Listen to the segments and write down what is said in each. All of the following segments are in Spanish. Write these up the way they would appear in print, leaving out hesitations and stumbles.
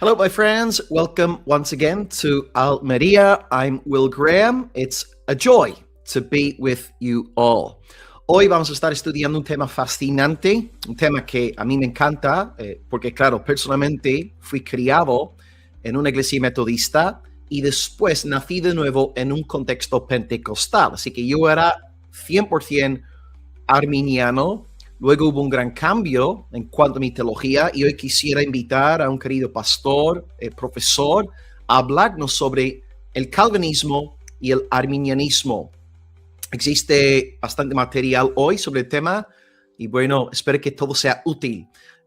Hello, my friends. Welcome once again to Almería. I'm Will Graham. It's a joy to be with you all. Hoy vamos a estar estudiando un tema fascinante, un tema que a mí me encanta, porque claro, personalmente fui criado en una iglesia metodista y después nací de nuevo en un contexto pentecostal. Así que yo era 100% arminiano. Luego hubo un gran cambio en cuanto a mi teología y hoy quisiera invitar a un querido pastor, profesor, a hablarnos sobre el calvinismo y el arminianismo. Existe bastante material hoy sobre el tema y bueno, espero que todo sea útil.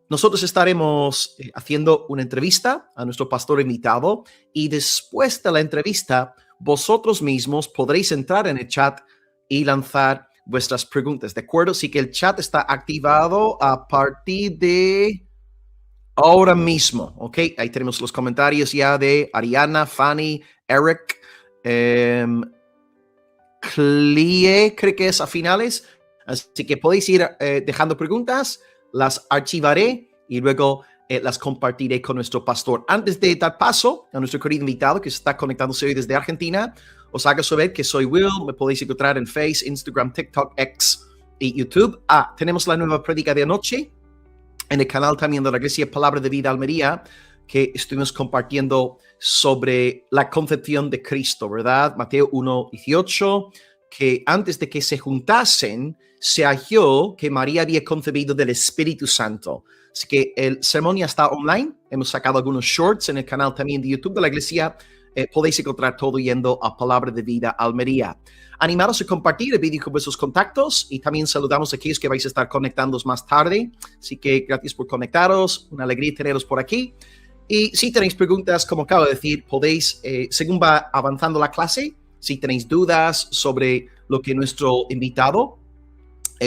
Nosotros estaremos haciendo una entrevista a nuestro pastor invitado y después de la entrevista, vosotros mismos podréis entrar en el chat y lanzar vuestras preguntas, ¿de acuerdo? Así que el chat está activado a partir de ahora mismo, ¿ok? Ahí tenemos los comentarios ya de Ariana, Fanny, Eric, Clie, creo que es a finales. Así que podéis ir dejando preguntas, las archivaré y luego las compartiré con nuestro pastor. Antes de dar paso a nuestro querido invitado que se está conectándose hoy desde Argentina, os hago saber que soy Will, me podéis encontrar en Facebook, Instagram, TikTok, X y YouTube. Tenemos la nueva prédica de anoche en el canal también de la Iglesia Palabra de Vida Almería, que estuvimos compartiendo sobre la concepción de Cristo, ¿verdad? Mateo 1:18, que antes de que se juntasen, se halló que María había concebido del Espíritu Santo. Así que el sermón ya está online. Hemos sacado algunos shorts en el canal también de YouTube de la Iglesia. Podéis encontrar todo yendo a Palabra de Vida Almería. Animaros a compartir el vídeo con vuestros contactos y también saludamos a aquellos que vais a estar conectándoos más tarde. Así que gracias por conectaros. Una alegría teneros por aquí. Y si tenéis preguntas, como acabo de decir, podéis, según va avanzando la clase, si tenéis dudas sobre lo que nuestro invitado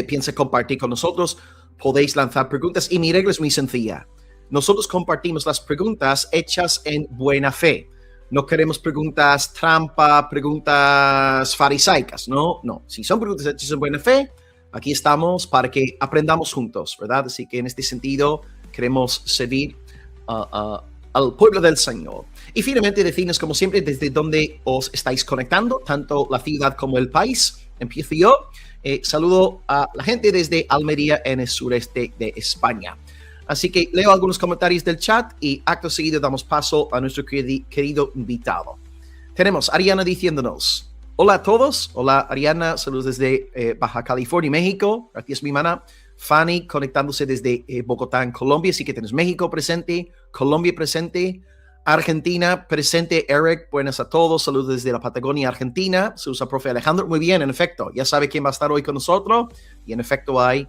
piensa compartir con nosotros, podéis lanzar preguntas. Y mi regla es muy sencilla. Nosotros compartimos las preguntas hechas en buena fe. No queremos preguntas trampa, preguntas farisaicas, ¿no? No, si son preguntas hechas en buena fe, aquí estamos para que aprendamos juntos, ¿verdad? Así que en este sentido queremos servir al pueblo del Señor. Y finalmente decirnos, como siempre, desde dónde os estáis conectando, tanto la ciudad como el país. Empiezo yo. Saludo a la gente desde Almería en el sureste de España. Así que leo algunos comentarios del chat y acto seguido damos paso a nuestro querido invitado. Tenemos a Ariana diciéndonos, hola a todos. Hola Ariana, saludos desde Baja California, México. Gracias mi hermana. Fanny conectándose desde Bogotá en Colombia. Así que tenemos México presente, Colombia presente, Argentina presente. Eric, buenas a todos. Saludos desde la Patagonia, Argentina. Saludos a profe Alejandro. Muy bien, en efecto. Ya sabe quién va a estar hoy con nosotros. Y en efecto hay...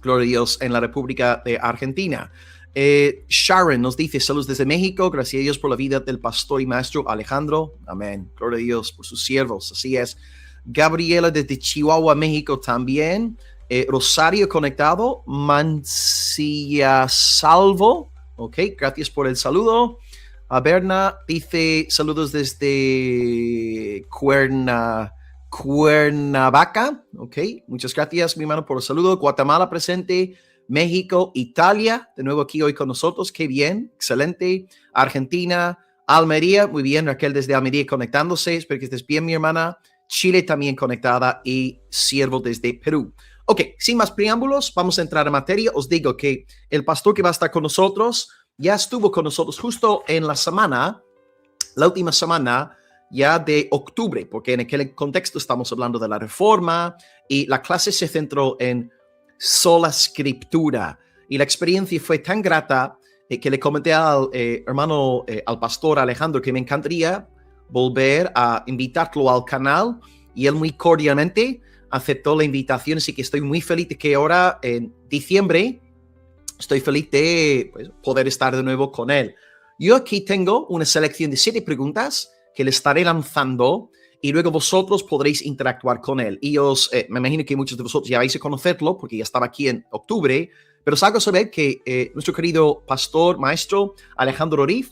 Gloria a Dios en la República de Argentina. Sharon nos dice, saludos desde México, gracias a Dios por la vida del pastor y maestro Alejandro. Amén. Gloria a Dios por sus siervos. Así es. Gabriela desde Chihuahua, México también. Rosario conectado. Mancilla Salvo. Ok, gracias por el saludo. Berna dice, saludos desde Cuernavaca, ok, muchas gracias mi hermano por el saludo. Guatemala presente, México, Italia, de nuevo aquí hoy con nosotros, qué bien, excelente. Argentina, Almería, muy bien, Raquel desde Almería conectándose, espero que estés bien mi hermana. Chile también conectada y Siervo desde Perú. Ok, sin más preámbulos, vamos a entrar en materia. Os digo que el pastor que va a estar con nosotros ya estuvo con nosotros justo en la última semana ya de octubre, porque en aquel contexto estamos hablando de la Reforma y la clase se centró en sola escritura y la experiencia fue tan grata que le comenté al hermano, al pastor Alejandro, que me encantaría volver a invitarlo al canal y él muy cordialmente aceptó la invitación, así que estoy muy feliz de que ahora en diciembre estoy feliz de poder estar de nuevo con él. Yo aquí tengo una selección de 7 preguntas que le estaré lanzando y luego vosotros podréis interactuar con él. Y me imagino que muchos de vosotros ya vais a conocerlo porque ya estaba aquí en octubre, pero os hago saber que nuestro querido pastor, maestro Alejandro Orif,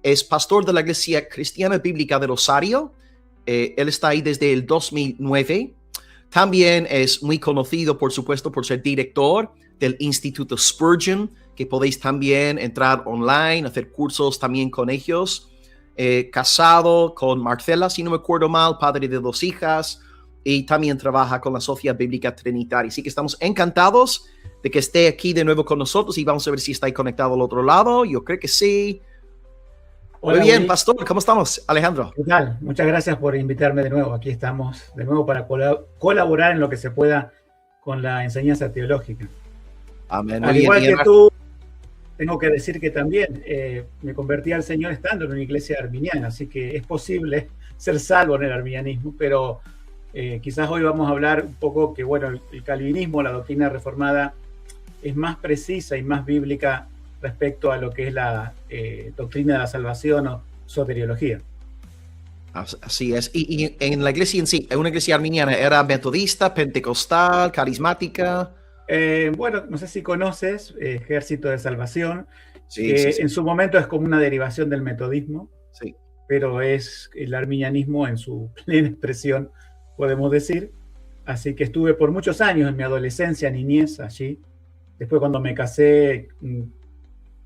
es pastor de la Iglesia Cristiana Bíblica de Rosario. Él está ahí desde el 2009. También es muy conocido, por supuesto, por ser director del Instituto Spurgeon, que podéis también entrar online, hacer cursos también con ellos. Casado con Marcela, si no me acuerdo mal, padre de 2 hijas, y también trabaja con la Sociedad Bíblica Trinitaria. Así que estamos encantados de que esté aquí de nuevo con nosotros y vamos a ver si está conectado al otro lado. Yo creo que sí. Hola, Muy bien, Will. pastor, ¿cómo estamos? Alejandro. ¿Qué tal? Muchas gracias por invitarme de nuevo. Aquí estamos de nuevo para colaborar en lo que se pueda con la enseñanza teológica. Amén. Al igual que tú, tengo que decir que también me convertí al Señor estando en una iglesia arminiana, así que es posible ser salvo en el arminianismo, pero quizás hoy vamos a hablar un poco que, bueno, el calvinismo, la doctrina reformada, es más precisa y más bíblica respecto a lo que es la doctrina de la salvación o soteriología. Así es. Y en la iglesia en sí, una iglesia arminiana, ¿era metodista, pentecostal, carismática? Bueno, no sé si conoces Ejército de Salvación, Sí, que sí. en su momento es como una derivación del metodismo, Sí. pero es el arminianismo en su plena expresión, podemos decir. Así que estuve por muchos años en mi adolescencia, niñez, allí. Después cuando me casé,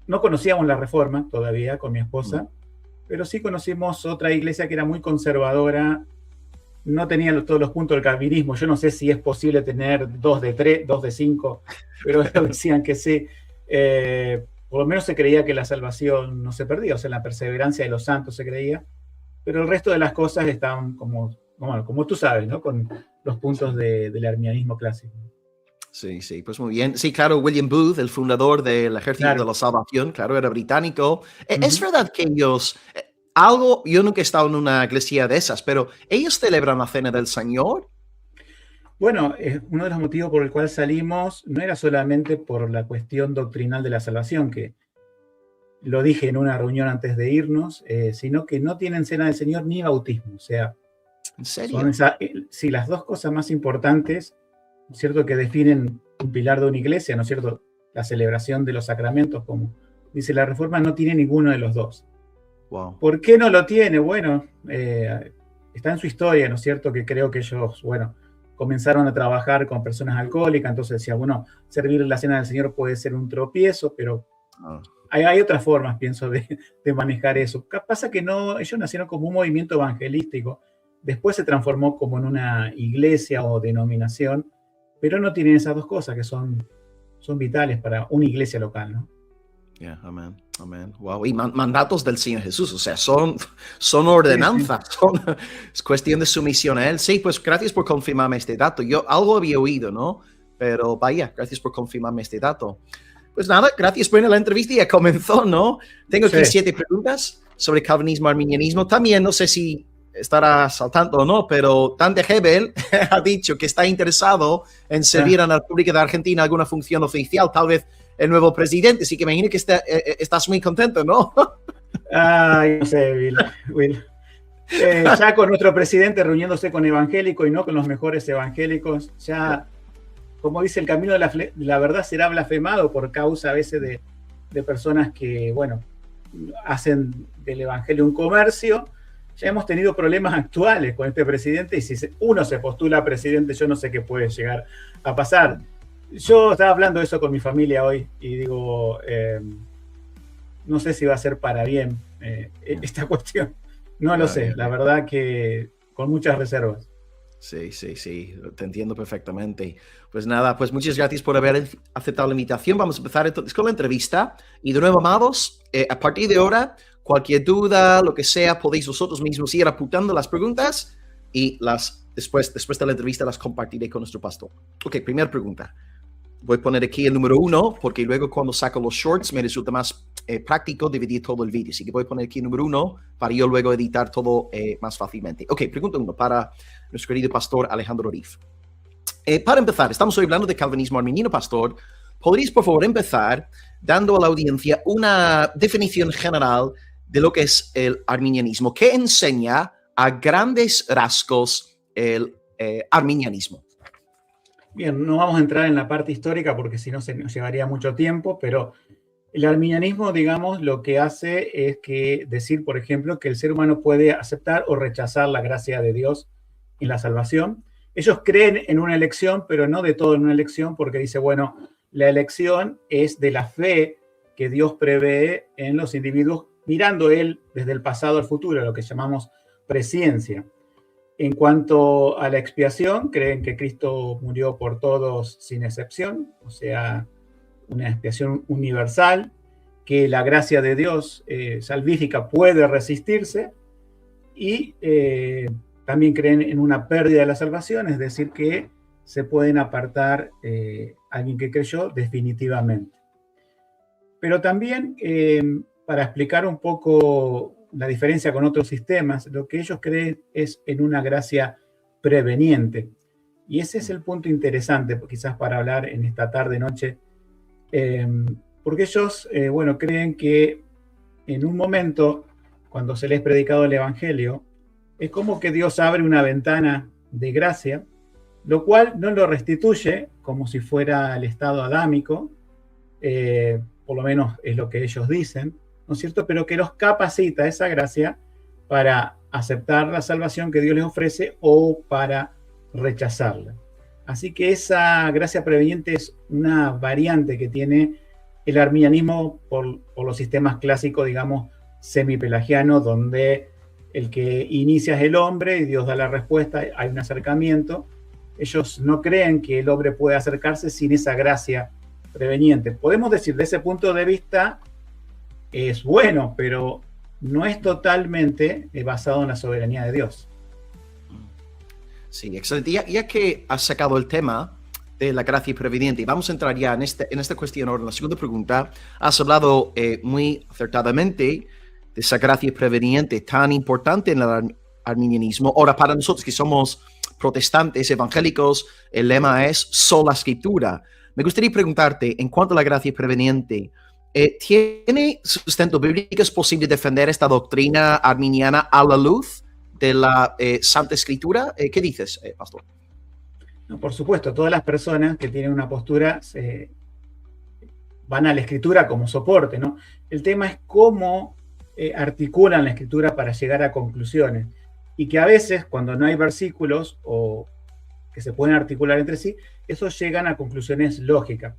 no conocíamos la Reforma todavía con mi esposa, pero sí conocimos otra iglesia que era muy conservadora, no tenía todos los puntos del calvinismo. Yo no sé si es posible tener 2 de 3, 2 de 5, pero ellos decían que sí. Por lo menos se creía que la salvación no se perdía, o sea, la perseverancia de los santos se creía, pero el resto de las cosas estaban como tú sabes, ¿no? Con los puntos del arminianismo clásico. Sí, sí, pues muy bien. Sí, claro, William Booth, el fundador del Ejército de la Salvación, claro, era británico. Es verdad que ellos, yo nunca he estado en una iglesia de esas, pero ellos celebran la Cena del Señor. Bueno, uno de los motivos por el cual salimos no era solamente por la cuestión doctrinal de la salvación, que lo dije en una reunión antes de irnos, sino que no tienen Cena del Señor ni bautismo. O sea, ¿En serio? sí, las dos cosas más importantes, ¿no es cierto?, que definen un pilar de una iglesia, ¿no es cierto?, la celebración de los sacramentos, como dice la Reforma, no tiene ninguno de los dos. Wow. ¿Por qué no lo tiene? Bueno, está en su historia, ¿no es cierto?, que creo que ellos, bueno, comenzaron a trabajar con personas alcohólicas, entonces decía, bueno, servir la Cena del Señor puede ser un tropiezo, pero hay otras formas, pienso, de manejar eso. Pasa que no, ellos nacieron como un movimiento evangelístico, después se transformó como en una iglesia o denominación, pero no tienen esas dos cosas que son vitales para una iglesia local, ¿no? Yeah, amén, amén. Wow, y mandatos del Señor Jesús, o sea, son ordenanzas, sí. Es cuestión de sumisión a Él. Sí, pues gracias por confirmarme este dato. Yo algo había oído, ¿no? Pero vaya, gracias por confirmarme este dato. Pues nada, gracias por la entrevista, ya comenzó, ¿no? Tengo aquí 7 preguntas sobre calvinismo, arminianismo. También no sé si estarás al tanto o no, pero Dante Gebel ha dicho que está interesado en servir a la República de Argentina alguna función oficial, tal vez el nuevo presidente, así que me imagino que estás muy contento, ¿no? Ay, no sé, Will. Ya con nuestro presidente reuniéndose con evangélicos y no con los mejores evangélicos, ya, como dice, el camino de la verdad será blasfemado por causa a veces de personas que, bueno, hacen del evangelio un comercio. Ya hemos tenido problemas actuales con este presidente y si uno se postula a presidente, yo no sé qué puede llegar a pasar. Yo estaba hablando de eso con mi familia hoy y digo, no sé si va a ser para bien esta cuestión. No lo sé, la verdad que con muchas reservas. Sí, sí, sí, te entiendo perfectamente. Pues nada, pues muchas gracias por haber aceptado la invitación. Vamos a empezar entonces con la entrevista. Y de nuevo, amados, a partir de ahora, cualquier duda, lo que sea, podéis vosotros mismos ir apuntando las preguntas y después de la entrevista las compartiré con nuestro pastor. Ok, primera pregunta. Voy a poner aquí el número 1 porque luego cuando saco los shorts me resulta más práctico dividir todo el vídeo. Así que voy a poner aquí el número 1 para yo luego editar todo más fácilmente. Ok, pregunta 1 para nuestro querido pastor Alejandro Riff. Para empezar, estamos hoy hablando de calvinismo arminiano, pastor. ¿Podríais, por favor, empezar dando a la audiencia una definición general de lo que es el arminianismo? ¿Qué enseña a grandes rasgos el arminianismo? Bien, no vamos a entrar en la parte histórica porque si no se nos llevaría mucho tiempo, pero el arminianismo, digamos, lo que hace es decir, por ejemplo, que el ser humano puede aceptar o rechazar la gracia de Dios en la salvación. Ellos creen en una elección, pero no de todo en una elección, porque dice, bueno, la elección es de la fe que Dios prevé en los individuos, mirando Él desde el pasado al futuro, lo que llamamos presciencia. En cuanto a la expiación, creen que Cristo murió por todos sin excepción, o sea, una expiación universal, que la gracia de Dios salvífica puede resistirse, y también creen en una pérdida de la salvación, es decir, que se pueden apartar alguien que creyó definitivamente. Pero también, para explicar un poco la diferencia con otros sistemas, lo que ellos creen es en una gracia preveniente. Y ese es el punto interesante, quizás para hablar en esta tarde-noche, porque ellos, creen que en un momento, cuando se les ha predicado el Evangelio, es como que Dios abre una ventana de gracia, lo cual no lo restituye como si fuera el estado adámico, por lo menos es lo que ellos dicen, ¿no es cierto? Pero que los capacita esa gracia para aceptar la salvación que Dios les ofrece o para rechazarla. Así que esa gracia preveniente es una variante que tiene el arminianismo por los sistemas clásicos, digamos, semipelagianos, donde el que inicia es el hombre y Dios da la respuesta, hay un acercamiento. Ellos no creen que el hombre puede acercarse sin esa gracia preveniente. Podemos decir, de ese punto de vista, es bueno, pero no es totalmente basado en la soberanía de Dios. Sí, excelente. Ya que has sacado el tema de la gracia preveniente, y vamos a entrar ya en esta cuestión ahora, en la segunda pregunta. Has hablado muy acertadamente de esa gracia preveniente tan importante en el arminianismo. Ahora, para nosotros que somos protestantes, evangélicos, el lema es sola escritura. Me gustaría preguntarte, en cuanto a la gracia preveniente, ¿tiene sustento bíblico? ¿Es posible defender esta doctrina arminiana a la luz de la Santa Escritura? ¿Qué dices, pastor? No, por supuesto, todas las personas que tienen una postura van a la Escritura como soporte, ¿no? El tema es cómo articulan la Escritura para llegar a conclusiones. Y que a veces, cuando no hay versículos o que se pueden articular entre sí, esos llegan a conclusiones lógicas.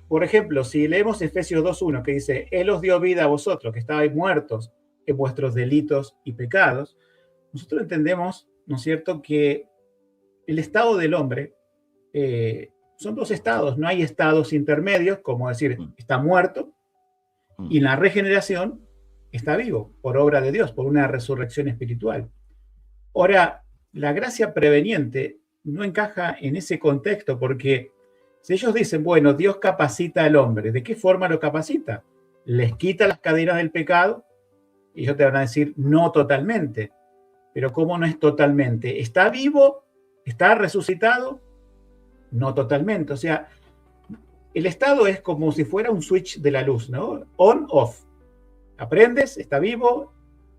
Por ejemplo, si leemos Efesios 2:1, que dice, Él os dio vida a vosotros, que estabais muertos en vuestros delitos y pecados, nosotros entendemos, ¿no es cierto?, que el estado del hombre son dos estados, no hay estados intermedios, como decir, está muerto, y en la regeneración está vivo, por obra de Dios, por una resurrección espiritual. Ahora, la gracia preveniente no encaja en ese contexto, porque si ellos dicen, bueno, Dios capacita al hombre, ¿de qué forma lo capacita? Les quita las cadenas del pecado, y ellos te van a decir, no totalmente. Pero ¿cómo no es totalmente? ¿Está vivo? ¿Está resucitado? No totalmente. O sea, el estado es como si fuera un switch de la luz, ¿no? On, off. Aprendes, está vivo,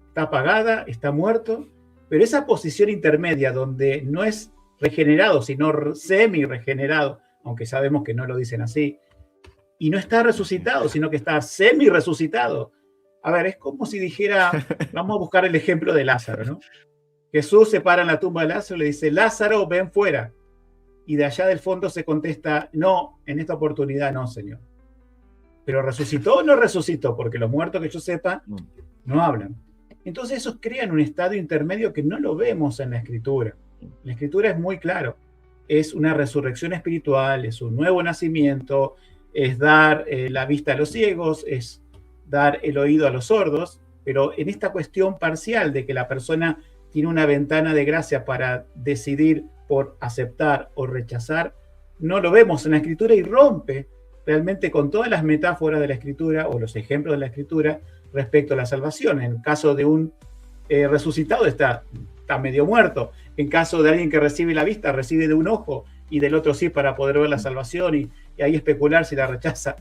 está apagada, está muerto, pero esa posición intermedia donde no es regenerado, sino semi-regenerado, aunque sabemos que no lo dicen así, y no está resucitado, sino que está semi-resucitado. A ver, es como si dijera, vamos a buscar el ejemplo de Lázaro, ¿no? Jesús se para en la tumba de Lázaro y le dice, Lázaro, ven fuera. Y de allá del fondo se contesta, no, en esta oportunidad no, Señor. Pero ¿resucitó o no resucitó? Porque los muertos que yo sepa no hablan. Entonces esos crean un estado intermedio que no lo vemos en la Escritura. La Escritura es muy claro. Es una resurrección espiritual, es un nuevo nacimiento, es dar la vista a los ciegos, es dar el oído a los sordos, pero en esta cuestión parcial de que la persona tiene una ventana de gracia para decidir por aceptar o rechazar, no lo vemos en la Escritura y rompe realmente con todas las metáforas de la Escritura o los ejemplos de la Escritura respecto a la salvación. En caso de un resucitado está medio muerto. En caso de alguien que recibe la vista, recibe de un ojo y del otro sí para poder ver la salvación y ahí especular si la rechaza.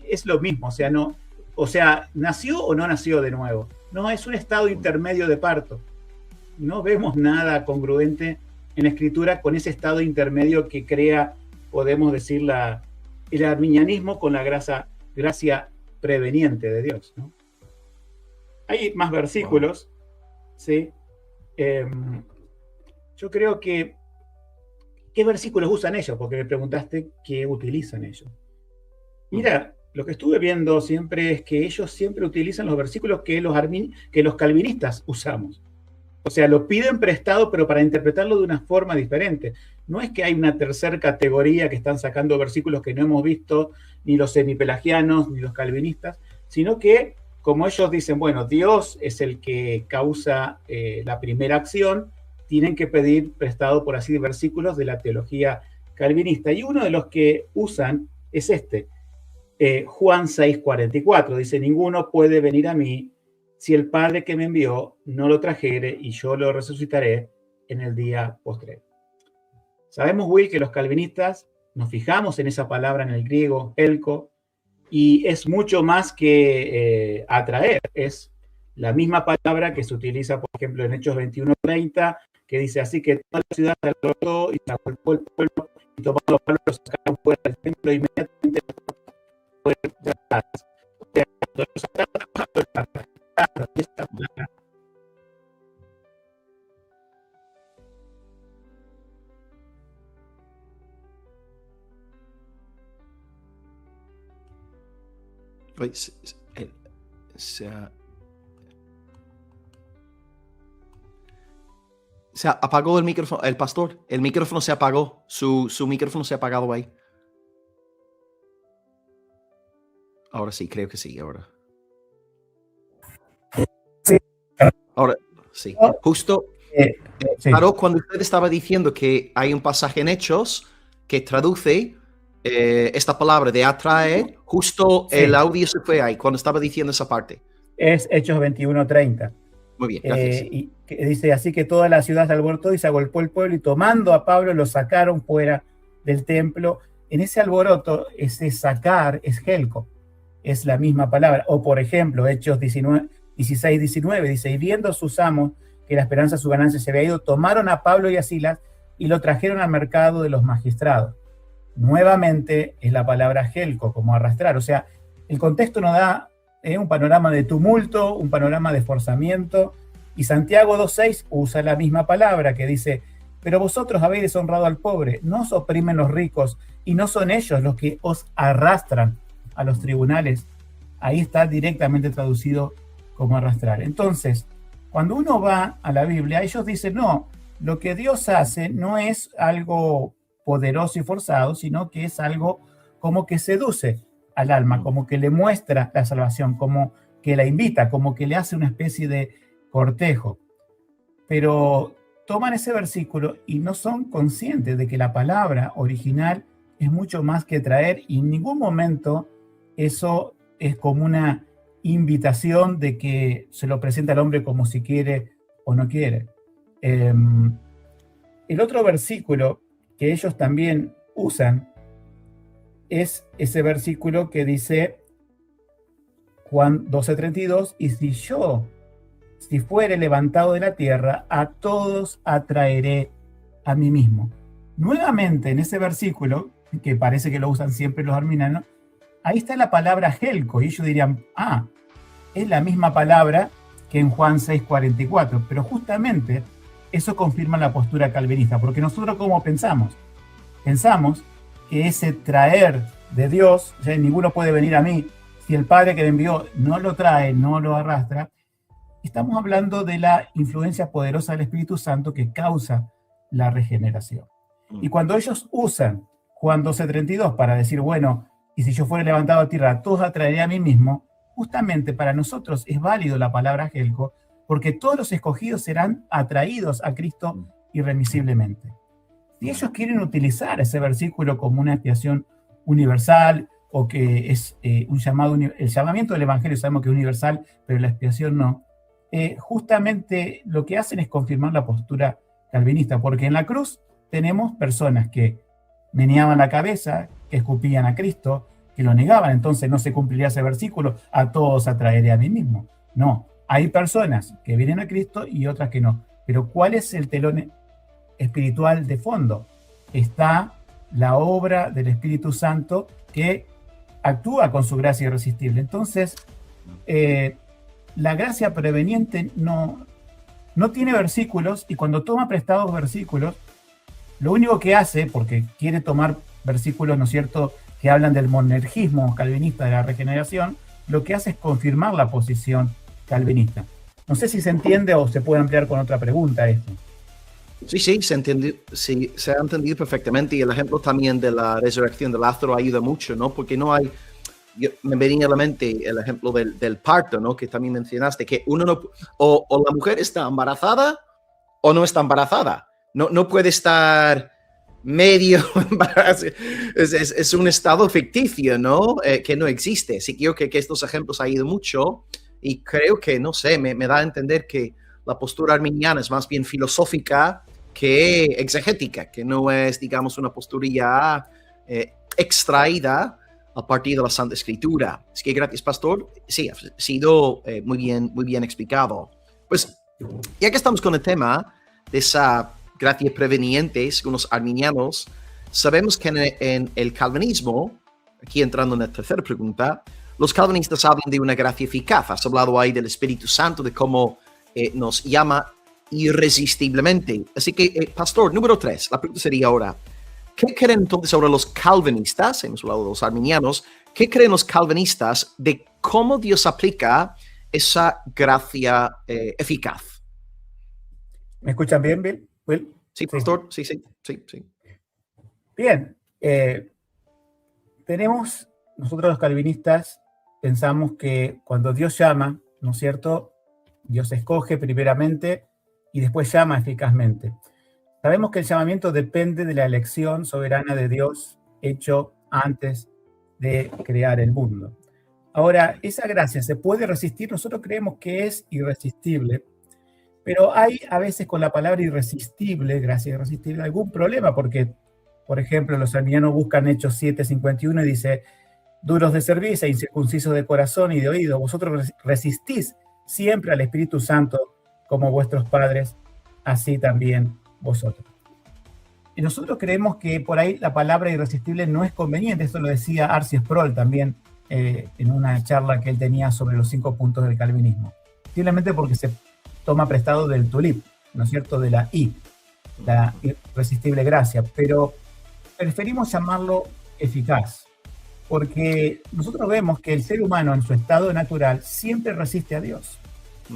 Es lo mismo, ¿nació o no nació de nuevo? No, es un estado intermedio de parto. No vemos nada congruente en la Escritura con ese estado intermedio que crea, podemos decir, el arminianismo con la gracia preveniente de Dios, ¿no? Hay más versículos, ¿sí? Yo creo que ¿qué versículos usan ellos? Porque me preguntaste qué utilizan ellos. Mira, lo que estuve viendo siempre es que ellos siempre utilizan los versículos que los calvinistas usamos. O sea, lo piden prestado, pero para interpretarlo de una forma diferente. No es que hay una tercera categoría que están sacando versículos que no hemos visto, ni los semipelagianos, ni los calvinistas, sino que, como ellos dicen, bueno, Dios es el que causa la primera acción, tienen que pedir prestado, por así, versículos de la teología calvinista. Y uno de los que usan es este, Juan 6:44, dice, ninguno puede venir a mí si el Padre que me envió no lo trajere y yo lo resucitaré en el día postrero. Sabemos, Will, que los calvinistas nos fijamos en esa palabra en el griego, elko, y es mucho más que atraer, es la misma palabra que se utiliza, por ejemplo, en Hechos 21:30, que dice así que toda la ciudad se alborotó y se agolpó el pueblo y tomando los palos los sacaron fuera del templo inmediatamente. Se apagó el micrófono, el pastor. El micrófono se apagó. Su micrófono se ha apagado ahí. Ahora sí, creo que sí, ahora. Sí. Ahora sí. Justo sí. Claro, cuando usted estaba diciendo que hay un pasaje en Hechos que traduce esta palabra de atraer, justo Sí. el audio se fue ahí cuando estaba diciendo esa parte. Es Hechos 21:30. Muy bien, gracias. Y que dice, así que toda la ciudad se alborotó y se agolpó el pueblo y tomando a Pablo lo sacaron fuera del templo. En ese alboroto, ese sacar es helco, es la misma palabra. O por ejemplo, Hechos 16:19 dice, y viendo sus amos que la esperanza de su ganancia se había ido, tomaron a Pablo y a Silas y lo trajeron al mercado de los magistrados. Nuevamente es la palabra helco, como arrastrar. O sea, el contexto nos da un panorama de tumulto, un panorama de esforzamiento, y Santiago 2:6 usa la misma palabra que dice, pero vosotros habéis deshonrado al pobre, no os oprimen los ricos, y no son ellos los que os arrastran a los tribunales. Ahí está directamente traducido como arrastrar. Entonces, cuando uno va a la Biblia, ellos dicen, no, lo que Dios hace no es algo poderoso y forzado, sino que es algo como que seduce al alma, como que le muestra la salvación, como que la invita, como que le hace una especie de cortejo. Pero toman ese versículo y no son conscientes de que la palabra original es mucho más que traer, y en ningún momento eso es como una invitación de que se lo presenta al hombre como si quiere o no quiere. El otro versículo que ellos también usan es ese versículo que dice Juan 12:32, y si fuere levantado de la tierra, a todos atraeré a mí mismo. Nuevamente en ese versículo, que parece que lo usan siempre los arminianos, ahí está la palabra helco, y ellos dirían, es la misma palabra que en Juan 6:44, pero justamente eso confirma la postura calvinista, porque nosotros ¿cómo pensamos? Pensamos que ese traer de Dios, o sea, ninguno puede venir a mí si el Padre que me envió no lo trae, no lo arrastra. Estamos hablando de la influencia poderosa del Espíritu Santo que causa la regeneración. Y cuando ellos usan Juan 12:32 para decir, bueno, y si yo fuera levantado a tierra, todos atraeré a mí mismo, justamente para nosotros es válido la palabra helco, porque todos los escogidos serán atraídos a Cristo irremisiblemente. Si ellos quieren utilizar ese versículo como una expiación universal, o que es un llamado, el llamamiento del Evangelio sabemos que es universal, pero la expiación no, justamente lo que hacen es confirmar la postura calvinista, porque en la cruz tenemos personas que meneaban la cabeza, que escupían a Cristo, que lo negaban, entonces no se cumpliría ese versículo, a todos atraeré a mí mismo. No, hay personas que vienen a Cristo y otras que no. Pero ¿cuál es el telón espiritual de fondo? Está la obra del Espíritu Santo que actúa con su gracia irresistible. Entonces, la gracia preveniente no tiene versículos, y cuando toma prestados versículos, Lo único que hace, porque quiere tomar versículos, ¿no es cierto?, que hablan del monergismo calvinista de la regeneración, lo que hace es confirmar la posición calvinista. No sé si se entiende o se puede ampliar con otra pregunta esto. Sí, se ha entendido perfectamente, y el ejemplo también de la resurrección de Lázaro ayuda mucho, ¿no? Porque no hay, me venía a la mente el ejemplo del parto, ¿no? Que también mencionaste, que uno no, o la mujer está embarazada o no está embarazada, no puede estar medio embarazada, es un estado ficticio, ¿no? Que no existe. Así que yo creo que estos ejemplos han ido mucho, y creo que, no sé, me da a entender que la postura arminiana es más bien filosófica que exegética, que no es, digamos, una postura ya extraída a partir de la Santa Escritura. Así que gracias, pastor. Sí, ha sido muy bien explicado. Pues, ya que estamos con el tema de esa gracia preveniente, según los arminianos, sabemos que en el calvinismo, aquí entrando en la tercera pregunta, los calvinistas hablan de una gracia eficaz. Has hablado ahí del Espíritu Santo, de cómo nos llama irresistiblemente. Así que, pastor, número 3, la pregunta sería ahora, ¿qué creen entonces ahora los calvinistas? Hemos hablado de los arminianos. ¿Qué creen los calvinistas de cómo Dios aplica esa gracia eficaz? ¿Me escuchan bien, Will? Sí, pastor. Sí. Bien. Nosotros los calvinistas pensamos que cuando Dios llama, ¿no es cierto?, Dios escoge primeramente y después llama eficazmente. Sabemos que el llamamiento depende de la elección soberana de Dios hecho antes de crear el mundo. Ahora, esa gracia se puede resistir. Nosotros creemos que es irresistible, pero hay a veces con la palabra irresistible, gracia irresistible, algún problema, porque, por ejemplo, los arminianos buscan Hechos 7:51 y dice: duros de cerviz e incircuncisos de corazón y de oído, vosotros resistís siempre al Espíritu Santo como vuestros padres, así también vosotros. Y nosotros creemos que por ahí la palabra irresistible no es conveniente. Esto lo decía R.C. Sproul también en una charla que él tenía sobre los 5 puntos del calvinismo. Simplemente porque se toma prestado del tulip, ¿no es cierto?, de la irresistible gracia, pero preferimos llamarlo eficaz, porque nosotros vemos que el ser humano en su estado natural siempre resiste a Dios,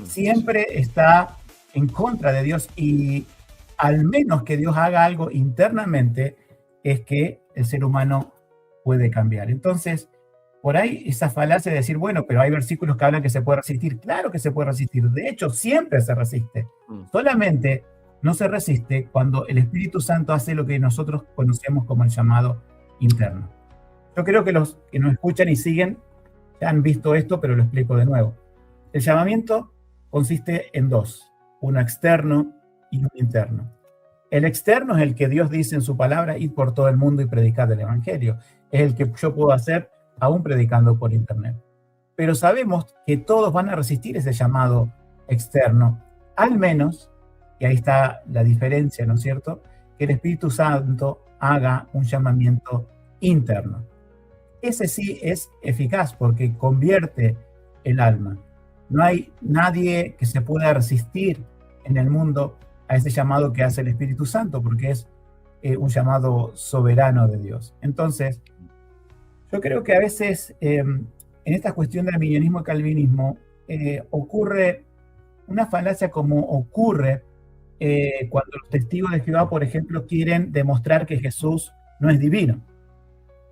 siempre está en contra de Dios, y al menos que Dios haga algo internamente es que el ser humano puede cambiar. Entonces, por ahí esa falacia de decir, bueno, pero hay versículos que hablan que se puede resistir. Claro que se puede resistir, de hecho siempre se resiste, solamente no se resiste cuando el Espíritu Santo hace lo que nosotros conocemos como el llamado interno. Yo creo que los que nos escuchan y siguen ya han visto esto, pero lo explico de nuevo. El llamamiento consiste en 2, uno externo y uno interno. El externo es el que Dios dice en su palabra: id por todo el mundo y predicad el evangelio. Es el que yo puedo hacer aún predicando por internet. Pero sabemos que todos van a resistir ese llamado externo, al menos, y ahí está la diferencia, ¿no es cierto?, que el Espíritu Santo haga un llamamiento interno. Ese sí es eficaz porque convierte el alma. No hay nadie que se pueda resistir en el mundo a ese llamado que hace el Espíritu Santo, porque es un llamado soberano de Dios. Entonces, yo creo que a veces en esta cuestión del arminianismo y calvinismo ocurre una falacia, como ocurre cuando los testigos de Jehová, por ejemplo, quieren demostrar que Jesús no es divino.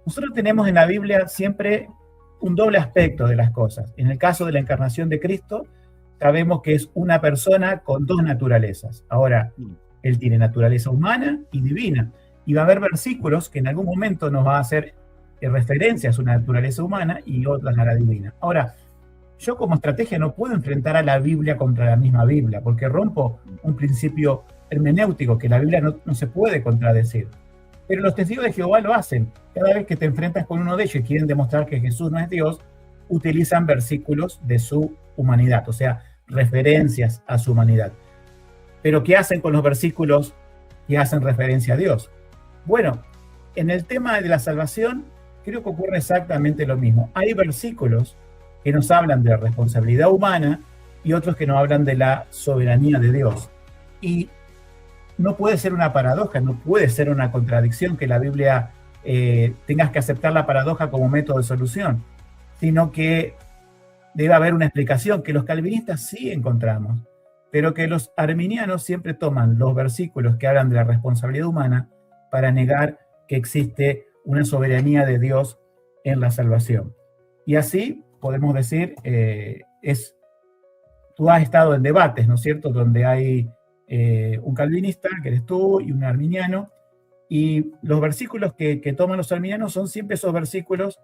Nosotros tenemos en la Biblia siempre un doble aspecto de las cosas. En el caso de la encarnación de Cristo, sabemos que es una persona con 2 naturalezas. Ahora, él tiene naturaleza humana y divina. Y va a haber versículos que en algún momento nos va a hacer referencia a su naturaleza humana y otras a la divina. Ahora, yo como estrategia no puedo enfrentar a la Biblia contra la misma Biblia, porque rompo un principio hermenéutico, que la Biblia no se puede contradecir. Pero los testigos de Jehová lo hacen. Cada vez que te enfrentas con uno de ellos y quieren demostrar que Jesús no es Dios, utilizan versículos de su humanidad, o sea, referencias a su humanidad. Pero ¿qué hacen con los versículos que hacen referencia a Dios? Bueno, en el tema de la salvación, creo que ocurre exactamente lo mismo. Hay versículos que nos hablan de responsabilidad humana y otros que nos hablan de la soberanía de Dios. Y no puede ser una paradoja, no puede ser una contradicción que la Biblia tengas que aceptar la paradoja como método de solución, sino que debe haber una explicación que los calvinistas sí encontramos, pero que los arminianos siempre toman los versículos que hablan de la responsabilidad humana para negar que existe una soberanía de Dios en la salvación. Y así podemos decir, tú has estado en debates, ¿no es cierto?, donde hay un calvinista, que eres tú, y un arminiano, y los versículos que toman los arminianos son siempre esos versículos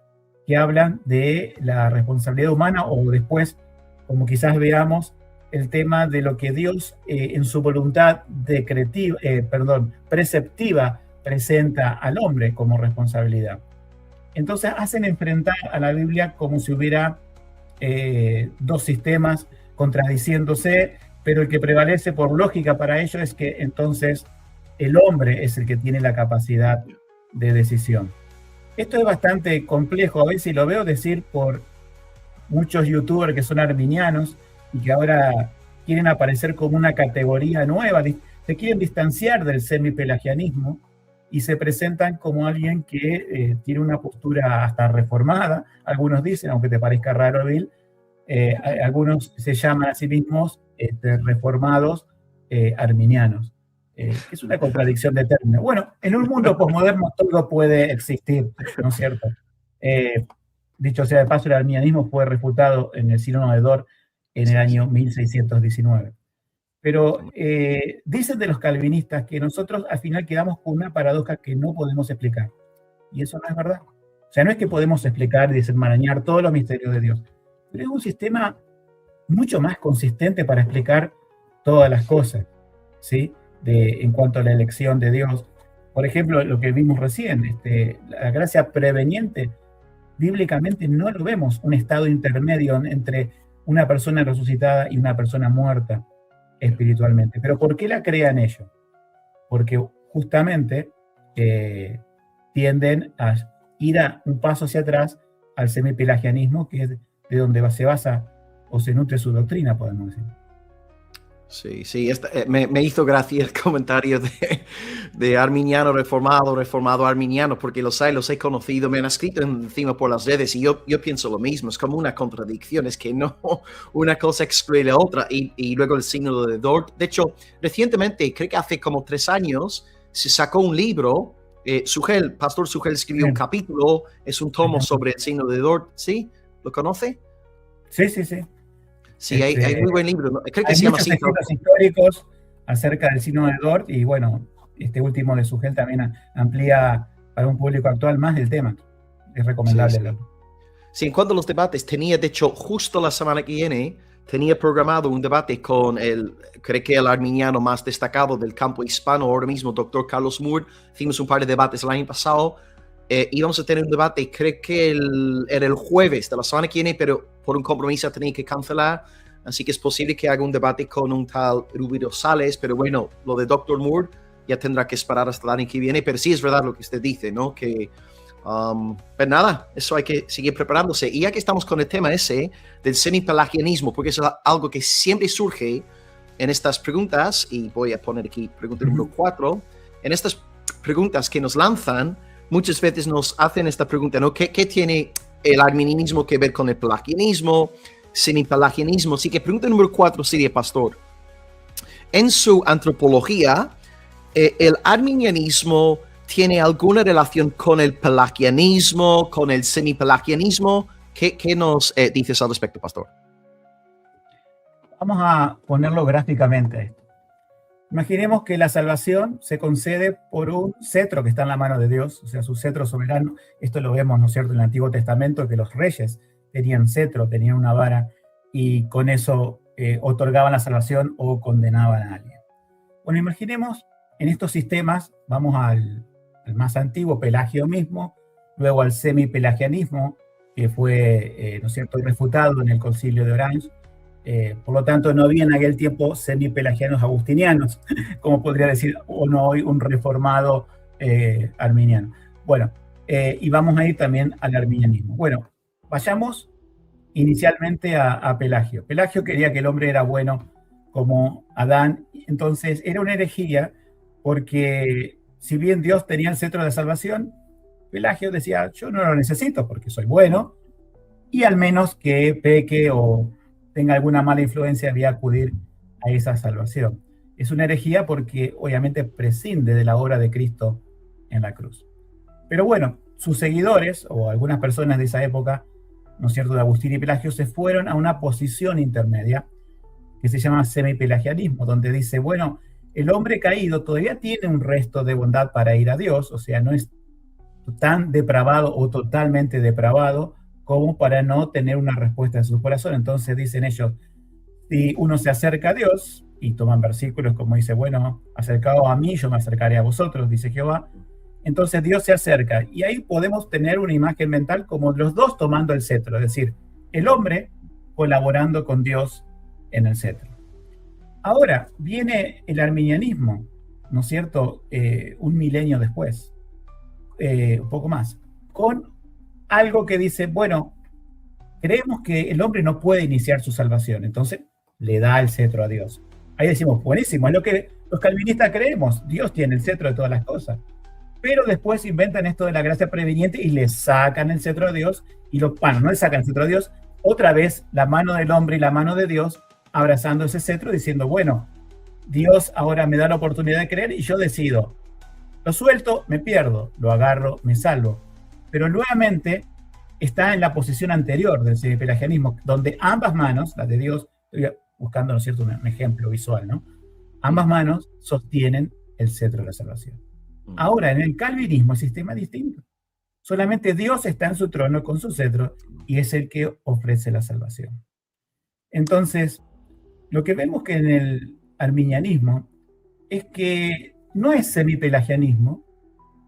que hablan de la responsabilidad humana, o después, como quizás veamos, el tema de lo que Dios en su voluntad preceptiva presenta al hombre como responsabilidad. Entonces hacen enfrentar a la Biblia como si hubiera dos sistemas contradiciéndose, pero el que prevalece por lógica para ellos es que entonces el hombre es el que tiene la capacidad de decisión. Esto es bastante complejo, a veces lo veo decir por muchos youtubers que son arminianos y que ahora quieren aparecer como una categoría nueva, se quieren distanciar del semipelagianismo y se presentan como alguien que tiene una postura hasta reformada, algunos dicen, aunque te parezca raro, Bill, algunos se llaman a sí mismos reformados arminianos. Es una contradicción de términos. Bueno, en un mundo posmoderno todo puede existir, ¿no es cierto? Dicho sea de paso, el arminianismo fue refutado en el Sínodo de Dort en el año 1619. Pero dicen de los calvinistas que nosotros al final quedamos con una paradoja que no podemos explicar. Y eso no es verdad. O sea, no es que podemos explicar y desenmarañar todos los misterios de Dios, pero es un sistema mucho más consistente para explicar todas las cosas, ¿sí? En cuanto a la elección de Dios. Por ejemplo, lo que vimos recién, la gracia preveniente, bíblicamente no lo vemos, un estado intermedio entre una persona resucitada y una persona muerta espiritualmente. ¿Pero por qué la crean ellos? Porque justamente tienden a ir a un paso hacia atrás al semipelagianismo, que es de donde se basa o se nutre su doctrina, podemos decir. Sí, me hizo gracia el comentario de arminiano reformado arminiano, porque los he conocido, me han escrito encima por las redes y yo pienso lo mismo, es como una contradicción, es que no, una cosa excluye la otra, y luego el sínodo de Dort. De hecho, recientemente, creo que hace como 3 años, se sacó un libro, Pastor Sugel escribió un capítulo, es un tomo sobre el sínodo de Dort, ¿sí? ¿Lo conoce? Sí. Sí, hay muy buen libro, ¿no? Creo que hay se llama muchos así. Escritos históricos acerca del sínodo de Dort, y bueno, este último de Sugel también amplía para un público actual más el tema. Es recomendable. Sí, en cuanto a los debates, de hecho, justo la semana que viene, tenía programado un debate con creo que el arminiano más destacado del campo hispano ahora mismo, Dr. Carlos Moore. Hicimos un par de debates el año pasado. Íbamos a tener un debate, creo que era el jueves de la semana que viene, pero por un compromiso tenía que cancelar, así que es posible que haga un debate con un tal Rubí Rosales, pero bueno, lo de Dr. Moore ya tendrá que esperar hasta el año que viene, pero sí es verdad lo que usted dice, ¿no? Que, pues nada, eso hay que seguir preparándose. Y ya que estamos con el tema ese del semipelagianismo, porque eso es algo que siempre surge en estas preguntas, y voy a poner aquí pregunta número 4, en estas preguntas que nos lanzan, muchas veces nos hacen esta pregunta, ¿no? ¿Qué tiene el arminianismo que ver con el pelagianismo, semipelagianismo? Así que pregunta número 4 sería, pastor, en su antropología, ¿el arminianismo tiene alguna relación con el pelagianismo, con el semipelagianismo? ¿Qué nos dices al respecto, pastor? Vamos a ponerlo gráficamente. Imaginemos que la salvación se concede por un cetro que está en la mano de Dios, o sea, su cetro soberano. Esto lo vemos, ¿no es cierto?, en el Antiguo Testamento, que los reyes tenían cetro, tenían una vara, y con eso otorgaban la salvación o condenaban a alguien. Bueno, imaginemos en estos sistemas, vamos al más antiguo, Pelagio mismo, luego al semipelagianismo, que fue, ¿no es cierto?, refutado en el Concilio de Orange. Por lo tanto, no había en aquel tiempo semipelagianos agustinianos, como podría decir uno hoy un reformado arminiano. Bueno, y vamos a ir también al arminianismo. Bueno, vayamos inicialmente a Pelagio. Pelagio quería que el hombre era bueno como Adán, entonces era una herejía porque si bien Dios tenía el cetro de salvación, Pelagio decía, yo no lo necesito porque soy bueno, y al menos que peque o tenga alguna mala influencia voy a acudir a esa salvación. Es una herejía porque obviamente prescinde de la obra de Cristo en la cruz. Pero bueno, sus seguidores, o algunas personas de esa época, ¿no es cierto?, de Agustín y Pelagio, se fueron a una posición intermedia que se llama semipelagianismo, donde dice, bueno, el hombre caído todavía tiene un resto de bondad para ir a Dios, o sea, no es tan depravado o totalmente depravado como para no tener una respuesta de su corazón. Entonces dicen ellos, si uno se acerca a Dios, y toman versículos como dice, bueno, acercaos a mí, yo me acercaré a vosotros, dice Jehová, entonces Dios se acerca, y ahí podemos tener una imagen mental como los dos tomando el cetro, es decir, el hombre colaborando con Dios en el cetro. Ahora viene el arminianismo, ¿no es cierto?, un milenio después, un poco más, con algo que dice, bueno, creemos que el hombre no puede iniciar su salvación, entonces le da el cetro a Dios. Ahí decimos, buenísimo, es lo que los calvinistas creemos, Dios tiene el cetro de todas las cosas. Pero después inventan esto de la gracia preveniente y le sacan el cetro a Dios, y no le sacan el cetro a Dios, otra vez la mano del hombre y la mano de Dios abrazando ese cetro, diciendo, bueno, Dios ahora me da la oportunidad de creer y yo decido, lo suelto, me pierdo, lo agarro, me salvo. Pero nuevamente está en la posición anterior del semipelagianismo, donde ambas manos, las de Dios, estoy buscando, ¿no es cierto?, un ejemplo visual, ¿no? Ambas manos sostienen el cetro de la salvación. Ahora, en el calvinismo el sistema es distinto. Solamente Dios está en su trono con su cetro y es el que ofrece la salvación. Entonces, lo que vemos que en el arminianismo es que no es semipelagianismo,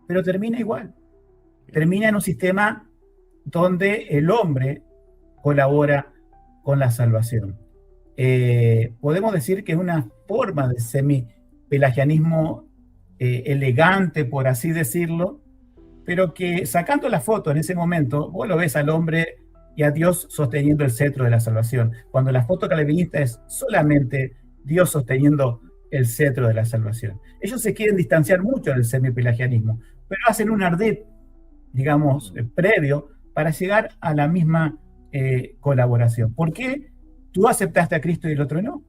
pero termina igual. Termina en un sistema donde el hombre colabora con la salvación. Podemos decir que es una forma de semipelagianismo elegante, por así decirlo, pero que sacando la foto en ese momento, vos lo ves al hombre y a Dios sosteniendo el cetro de la salvación, cuando la foto calvinista es solamente Dios sosteniendo el cetro de la salvación. Ellos se quieren distanciar mucho del semipelagianismo, pero hacen un ardid, digamos, previo para llegar a la misma colaboración. ¿Por qué tú aceptaste a Cristo y el otro no?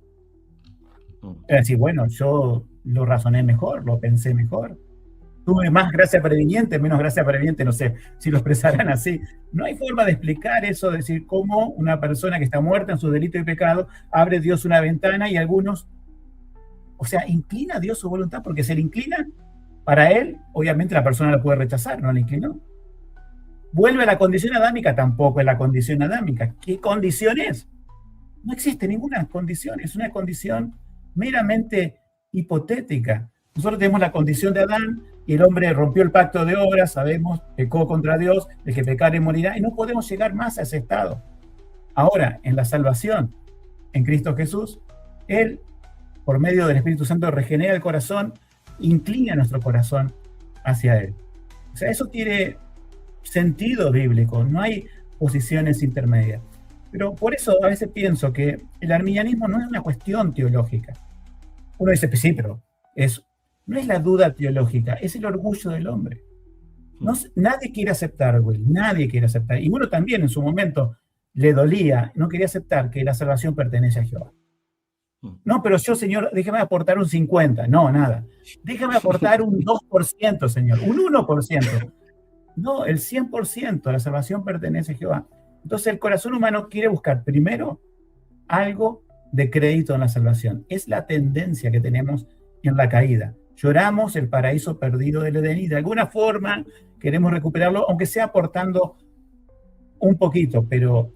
Es decir, bueno, yo lo razoné mejor, lo pensé mejor. Tuve más gracia preveniente, menos gracia preveniente, no sé si lo expresarán así. No hay forma de explicar eso, de decir cómo una persona que está muerta en su delito y pecado, abre Dios una ventana y algunos, o sea, inclina a Dios su voluntad, porque se le inclina para él, obviamente la persona lo puede rechazar, no le inclinó. Vuelve a la condición adámica, tampoco es la condición adámica. ¿Qué condición es? No existe ninguna condición, es una condición meramente hipotética. Nosotros tenemos la condición de Adán y el hombre rompió el pacto de obras, sabemos, pecó contra Dios, el que pecare morirá, y no podemos llegar más a ese estado. Ahora, en la salvación, en Cristo Jesús, Él, por medio del Espíritu Santo, regenera el corazón, inclina nuestro corazón hacia Él. O sea, eso tiene sentido bíblico, no hay posiciones intermedias. Pero por eso a veces pienso que el arminianismo no es una cuestión teológica. Uno dice, pues sí, pero no es la duda teológica, es el orgullo del hombre. Nadie quiere aceptar, güey, nadie quiere aceptar. Y uno también en su momento le dolía, no quería aceptar que la salvación pertenece a Jehová. No, pero yo, Señor, déjame aportar un 50%. No, nada. Déjame aportar un 2%, Señor, un 1%. No, el 100%, la salvación pertenece a Jehová. Entonces el corazón humano quiere buscar primero algo de crédito en la salvación. Es la tendencia que tenemos en la caída. Lloramos el paraíso perdido del Edén y de alguna forma queremos recuperarlo, aunque sea aportando un poquito, pero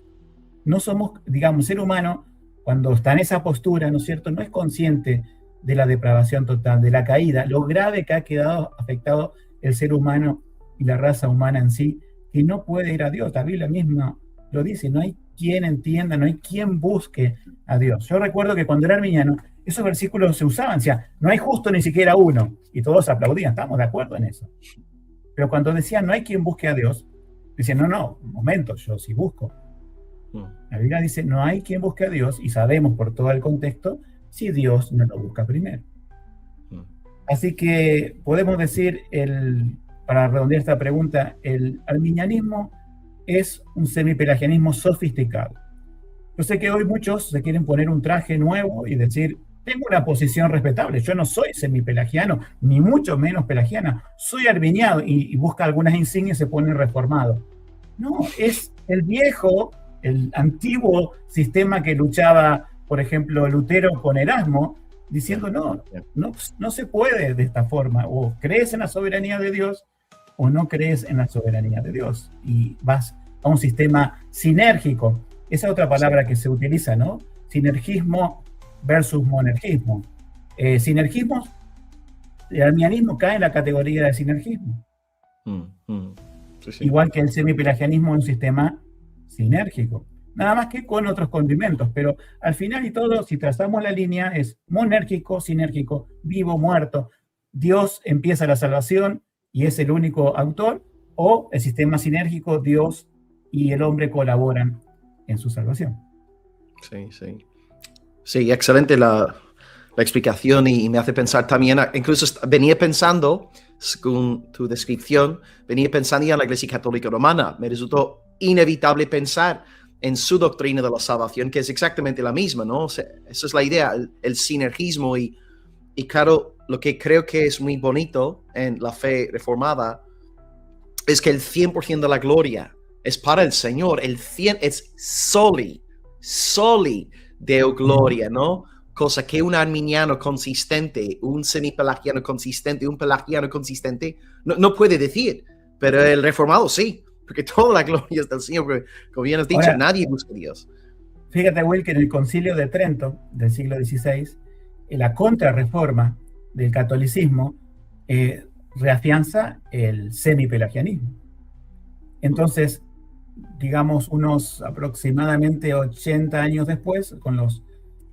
no somos, digamos, ser humano, cuando está en esa postura, ¿no es cierto?, no es consciente de la depravación total, de la caída, lo grave que ha quedado afectado el ser humano y la raza humana en sí, que no puede ir a Dios. La Biblia misma lo dice, no hay quien entienda, no hay quien busque a Dios. Yo recuerdo que cuando era arminiano, esos versículos se usaban, decía, no hay justo ni siquiera uno, y todos aplaudían, estamos de acuerdo en eso. Pero cuando decían, no hay quien busque a Dios, decían, no, un momento, yo sí busco. La Biblia dice, no hay quien busque a Dios, y sabemos por todo el contexto, si Dios no lo busca primero. Así que podemos decir, para redondear esta pregunta, el arminianismo es un semipelagianismo sofisticado. Yo sé que hoy muchos se quieren poner un traje nuevo y decir, tengo una posición respetable, yo no soy semipelagiano, ni mucho menos pelagiana, soy arminiano, y busca algunas insignias y se pone reformado. No, es el viejo, el antiguo sistema que luchaba, por ejemplo, Lutero con Erasmo, diciendo no se puede de esta forma, o crees en la soberanía de Dios o no crees en la soberanía de Dios, y vas a un sistema sinérgico. Esa es otra palabra que se utiliza, ¿no? Sinergismo versus monergismo. Sinergismo, el arminianismo cae en la categoría de sinergismo. Sí. Igual que el semipelagianismo es un sistema sinérgico. Nada más que con otros condimentos, pero al final y todo, si trazamos la línea, es monérgico, sinérgico, vivo, muerto. Dios empieza la salvación y es el único autor, o el sistema sinérgico, Dios y el hombre colaboran en su salvación. Sí, excelente la explicación, y me hace pensar también, incluso venía pensando, según tu descripción, venía pensando ya en la Iglesia Católica Romana. Me resultó inevitable pensar en su doctrina de la salvación, que es exactamente la misma, ¿no? O sea, esa es la idea, el sinergismo, y claro, lo que creo que es muy bonito en la fe reformada es que el 100% de la gloria es para el Señor, el 100% es soli Deo gloria, ¿no? Cosa que un arminiano consistente, un semipelagiano consistente, un pelagiano consistente no puede decir, pero el reformado sí, porque toda la gloria es del Señor, porque como bien has dicho, ahora, nadie busca a Dios. Fíjate, Will, que en el Concilio de Trento del siglo XVI, la contrarreforma del catolicismo reafianza el semipelagianismo. Entonces, digamos, unos aproximadamente 80 años después, con los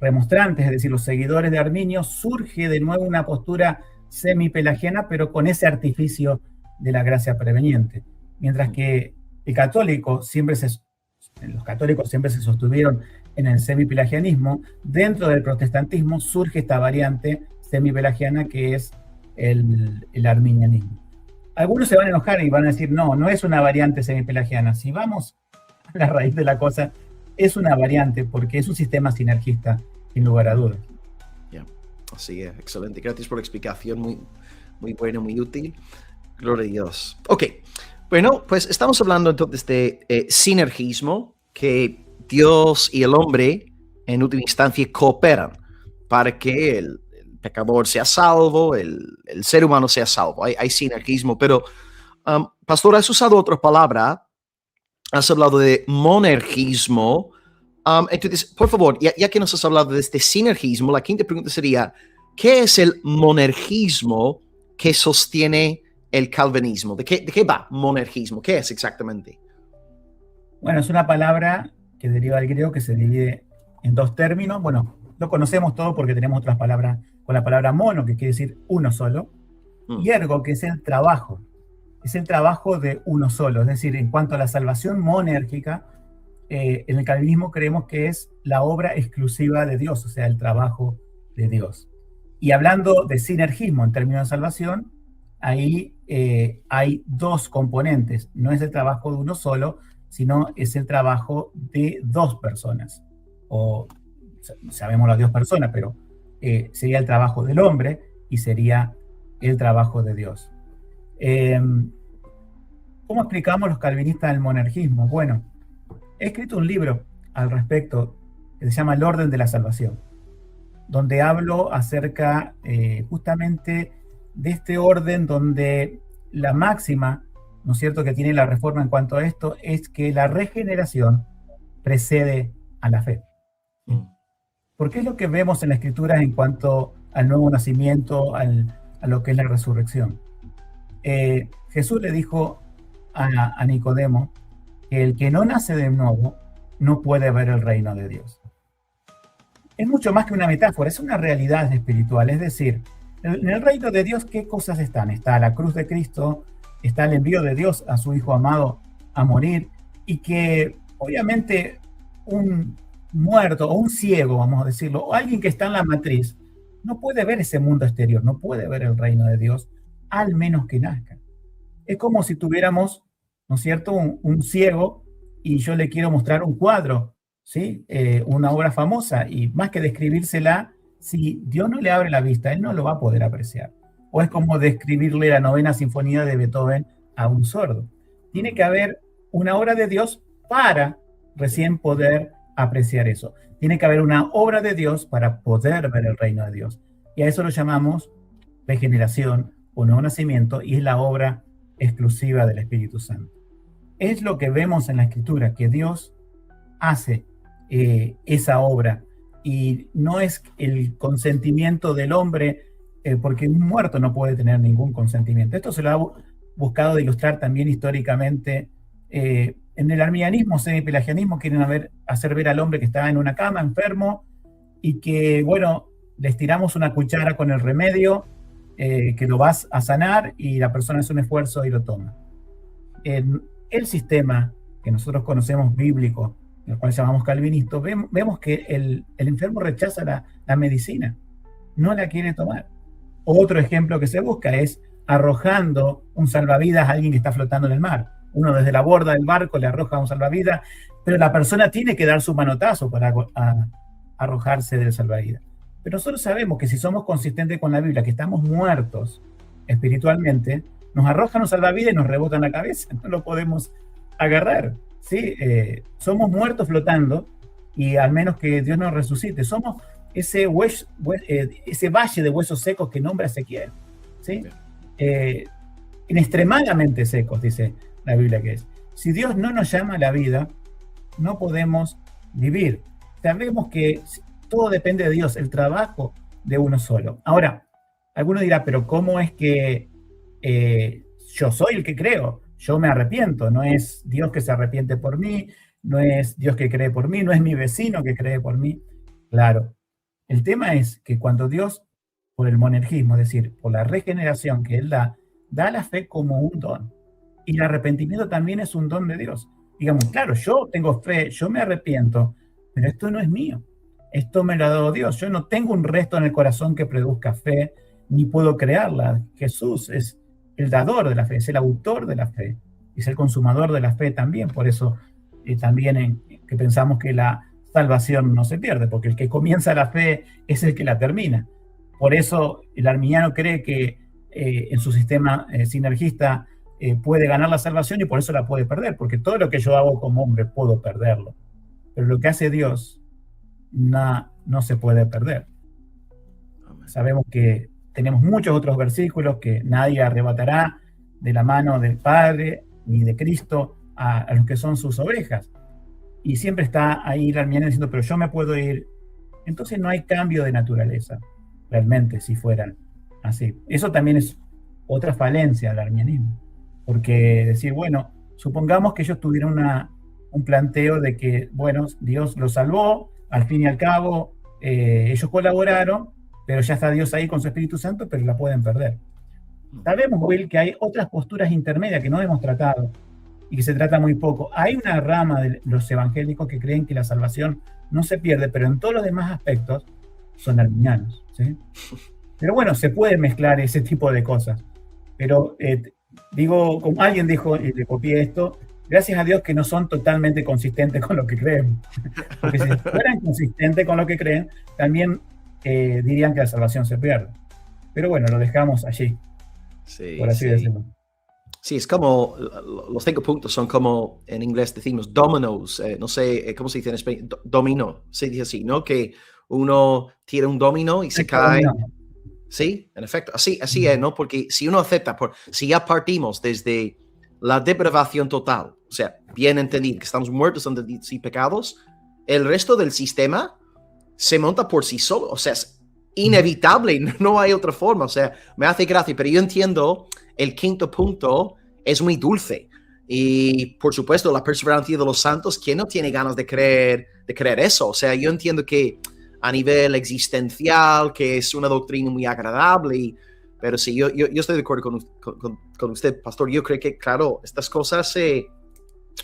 remonstrantes, es decir, los seguidores de Arminio, surge de nuevo una postura semipelagiana, pero con ese artificio de la gracia preveniente. Mientras que los católicos siempre se sostuvieron en el semipelagianismo, dentro del protestantismo surge esta variante semipelagiana que es el arminianismo. Algunos se van a enojar y van a decir, no es una variante semipelagiana. Si vamos a la raíz de la cosa, es una variante porque es un sistema sinergista, sin lugar a dudas. Así es, excelente. Gracias por la explicación, muy buena, muy útil. Gloria a Dios. Ok, bueno, pues estamos hablando entonces de sinergismo, que Dios y el hombre en última instancia cooperan para que el pecador sea salvo, el ser humano sea salvo. Hay sinergismo, pero pastor, has usado otra palabra, has hablado de monergismo. Entonces, por favor, ya que nos has hablado de este sinergismo, la quinta pregunta sería, ¿qué es el monergismo que sostiene el calvinismo? ¿De qué va monergismo? ¿Qué es exactamente? Bueno, es una palabra que deriva del griego, que se divide en dos términos. Bueno, lo conocemos todo porque tenemos otras palabras, con la palabra mono, que quiere decir uno solo, y ergo, que es el trabajo de uno solo. Es decir, en cuanto a la salvación monérgica, en el calvinismo creemos que es la obra exclusiva de Dios, o sea, el trabajo de Dios. Y hablando de sinergismo en términos de salvación, ahí hay dos componentes. No es el trabajo de uno solo, sino es el trabajo de dos personas. O sabemos las dos personas, pero sería el trabajo del hombre y sería el trabajo de Dios. ¿Cómo explicamos los calvinistas el monergismo? Bueno, he escrito un libro al respecto que se llama El orden de la salvación, donde hablo acerca justamente de este orden donde la máxima, ¿no es cierto?, que tiene la reforma en cuanto a esto es que la regeneración precede a la fe. Porque es lo que vemos en la Escritura en cuanto al nuevo nacimiento, a lo que es la resurrección. Jesús le dijo a Nicodemo que el que no nace de nuevo no puede ver el reino de Dios. Es mucho más que una metáfora, es una realidad espiritual. Es decir, en el reino de Dios, ¿qué cosas están? Está la cruz de Cristo, está el envío de Dios a su Hijo amado a morir, y que obviamente un muerto o un ciego, vamos a decirlo, o alguien que está en la matriz, no puede ver ese mundo exterior, no puede ver el reino de Dios, al menos que nazca. Es como si tuviéramos, ¿no es cierto?, un ciego y yo le quiero mostrar un cuadro, ¿sí? Una obra famosa, y más que describírsela, si Dios no le abre la vista, él no lo va a poder apreciar. O es como describirle la novena sinfonía de Beethoven a un sordo. Tiene que haber una obra de Dios para recién poder apreciar eso. Tiene que haber una obra de Dios para poder ver el reino de Dios. Y a eso lo llamamos regeneración o nuevo nacimiento, y es la obra exclusiva del Espíritu Santo. Es lo que vemos en la Escritura, que Dios hace esa obra, y no es el consentimiento del hombre, porque un muerto no puede tener ningún consentimiento. Esto se lo ha buscado de ilustrar también históricamente. En el arminianismo, semipelagianismo, quieren hacer ver al hombre que está en una cama, enfermo, y que, bueno, le estiramos una cuchara con el remedio, que lo vas a sanar, y la persona hace un esfuerzo y lo toma. En el sistema que nosotros conocemos bíblico, el cual llamamos calvinista, vemos que el enfermo rechaza la medicina, no la quiere tomar. Otro ejemplo que se busca es arrojando un salvavidas a alguien que está flotando en el mar. Uno desde la borda del barco le arroja un salvavidas, pero la persona tiene que dar su manotazo para arrojarse del salvavidas. Pero nosotros sabemos que si somos consistentes con la Biblia, que estamos muertos espiritualmente, nos arrojan un salvavidas y nos rebotan la cabeza, no lo podemos agarrar, ¿sí? Somos muertos flotando, y al menos que Dios nos resucite, somos ese valle de huesos secos que nombra Ezequiel, ¿sí? Extremadamente secos, dice la Biblia que es. Si Dios no nos llama a la vida, no podemos vivir. Sabemos que todo depende de Dios, el trabajo de uno solo. Ahora, alguno dirá, pero ¿cómo es que yo soy el que creo? Yo me arrepiento, no es Dios que se arrepiente por mí, no es Dios que cree por mí, no es mi vecino que cree por mí. Claro, el tema es que cuando Dios, por el monergismo, es decir, por la regeneración que Él da la fe como un don. Y el arrepentimiento también es un don de Dios. Digamos, claro, yo tengo fe, yo me arrepiento, pero esto no es mío. Esto me lo ha dado Dios. Yo no tengo un resto en el corazón que produzca fe, ni puedo crearla. Jesús es el dador de la fe, es el autor de la fe, es el consumador de la fe también. Por eso también que pensamos que la salvación no se pierde, porque el que comienza la fe es el que la termina. Por eso el arminiano cree que en su sistema sinergista puede ganar la salvación, y por eso la puede perder, porque todo lo que yo hago como hombre puedo perderlo. Pero lo que hace Dios no se puede perder. Sabemos que tenemos muchos otros versículos que nadie arrebatará de la mano del Padre ni de Cristo a los que son sus ovejas. Y siempre está ahí el arminiano diciendo, pero yo me puedo ir. Entonces no hay cambio de naturaleza, realmente, si fuera así. Eso también es otra falencia del arminianismo. Porque decir, bueno, supongamos que ellos tuvieran un planteo de que, bueno, Dios los salvó, al fin y al cabo, ellos colaboraron, pero ya está Dios ahí con su Espíritu Santo, pero la pueden perder. Sabemos, Will, que hay otras posturas intermedias que no hemos tratado y que se trata muy poco. Hay una rama de los evangélicos que creen que la salvación no se pierde, pero en todos los demás aspectos son arminianos, ¿sí? Pero bueno, se puede mezclar ese tipo de cosas. Pero digo, como alguien dijo, y le copié esto, gracias a Dios que no son totalmente consistentes con lo que creen. Porque si fueran consistentes con lo que creen, también dirían que la salvación se pierde. Pero bueno, lo dejamos allí, sí, por así decirlo. Sí, es como, los 5 puntos son como, en inglés decimos dominoes, no sé, ¿cómo se dice en español? Dominó, se dice así, ¿no? Que uno tira un domino y se cae. Dominó. Sí, en efecto, así es, ¿no? Porque si uno acepta, si ya partimos desde la depravación total, o sea, bien entendido, que estamos muertos en delitos y pecados, el resto del sistema se monta por sí solo, o sea, es inevitable, no hay otra forma, o sea, me hace gracia, pero yo entiendo el 5º punto es muy dulce, y por supuesto la perseverancia de los santos, ¿quién no tiene ganas de creer eso? O sea, yo entiendo que a nivel existencial, que es una doctrina muy agradable, pero sí, yo estoy de acuerdo con usted, pastor. Yo creo que, claro, estas cosas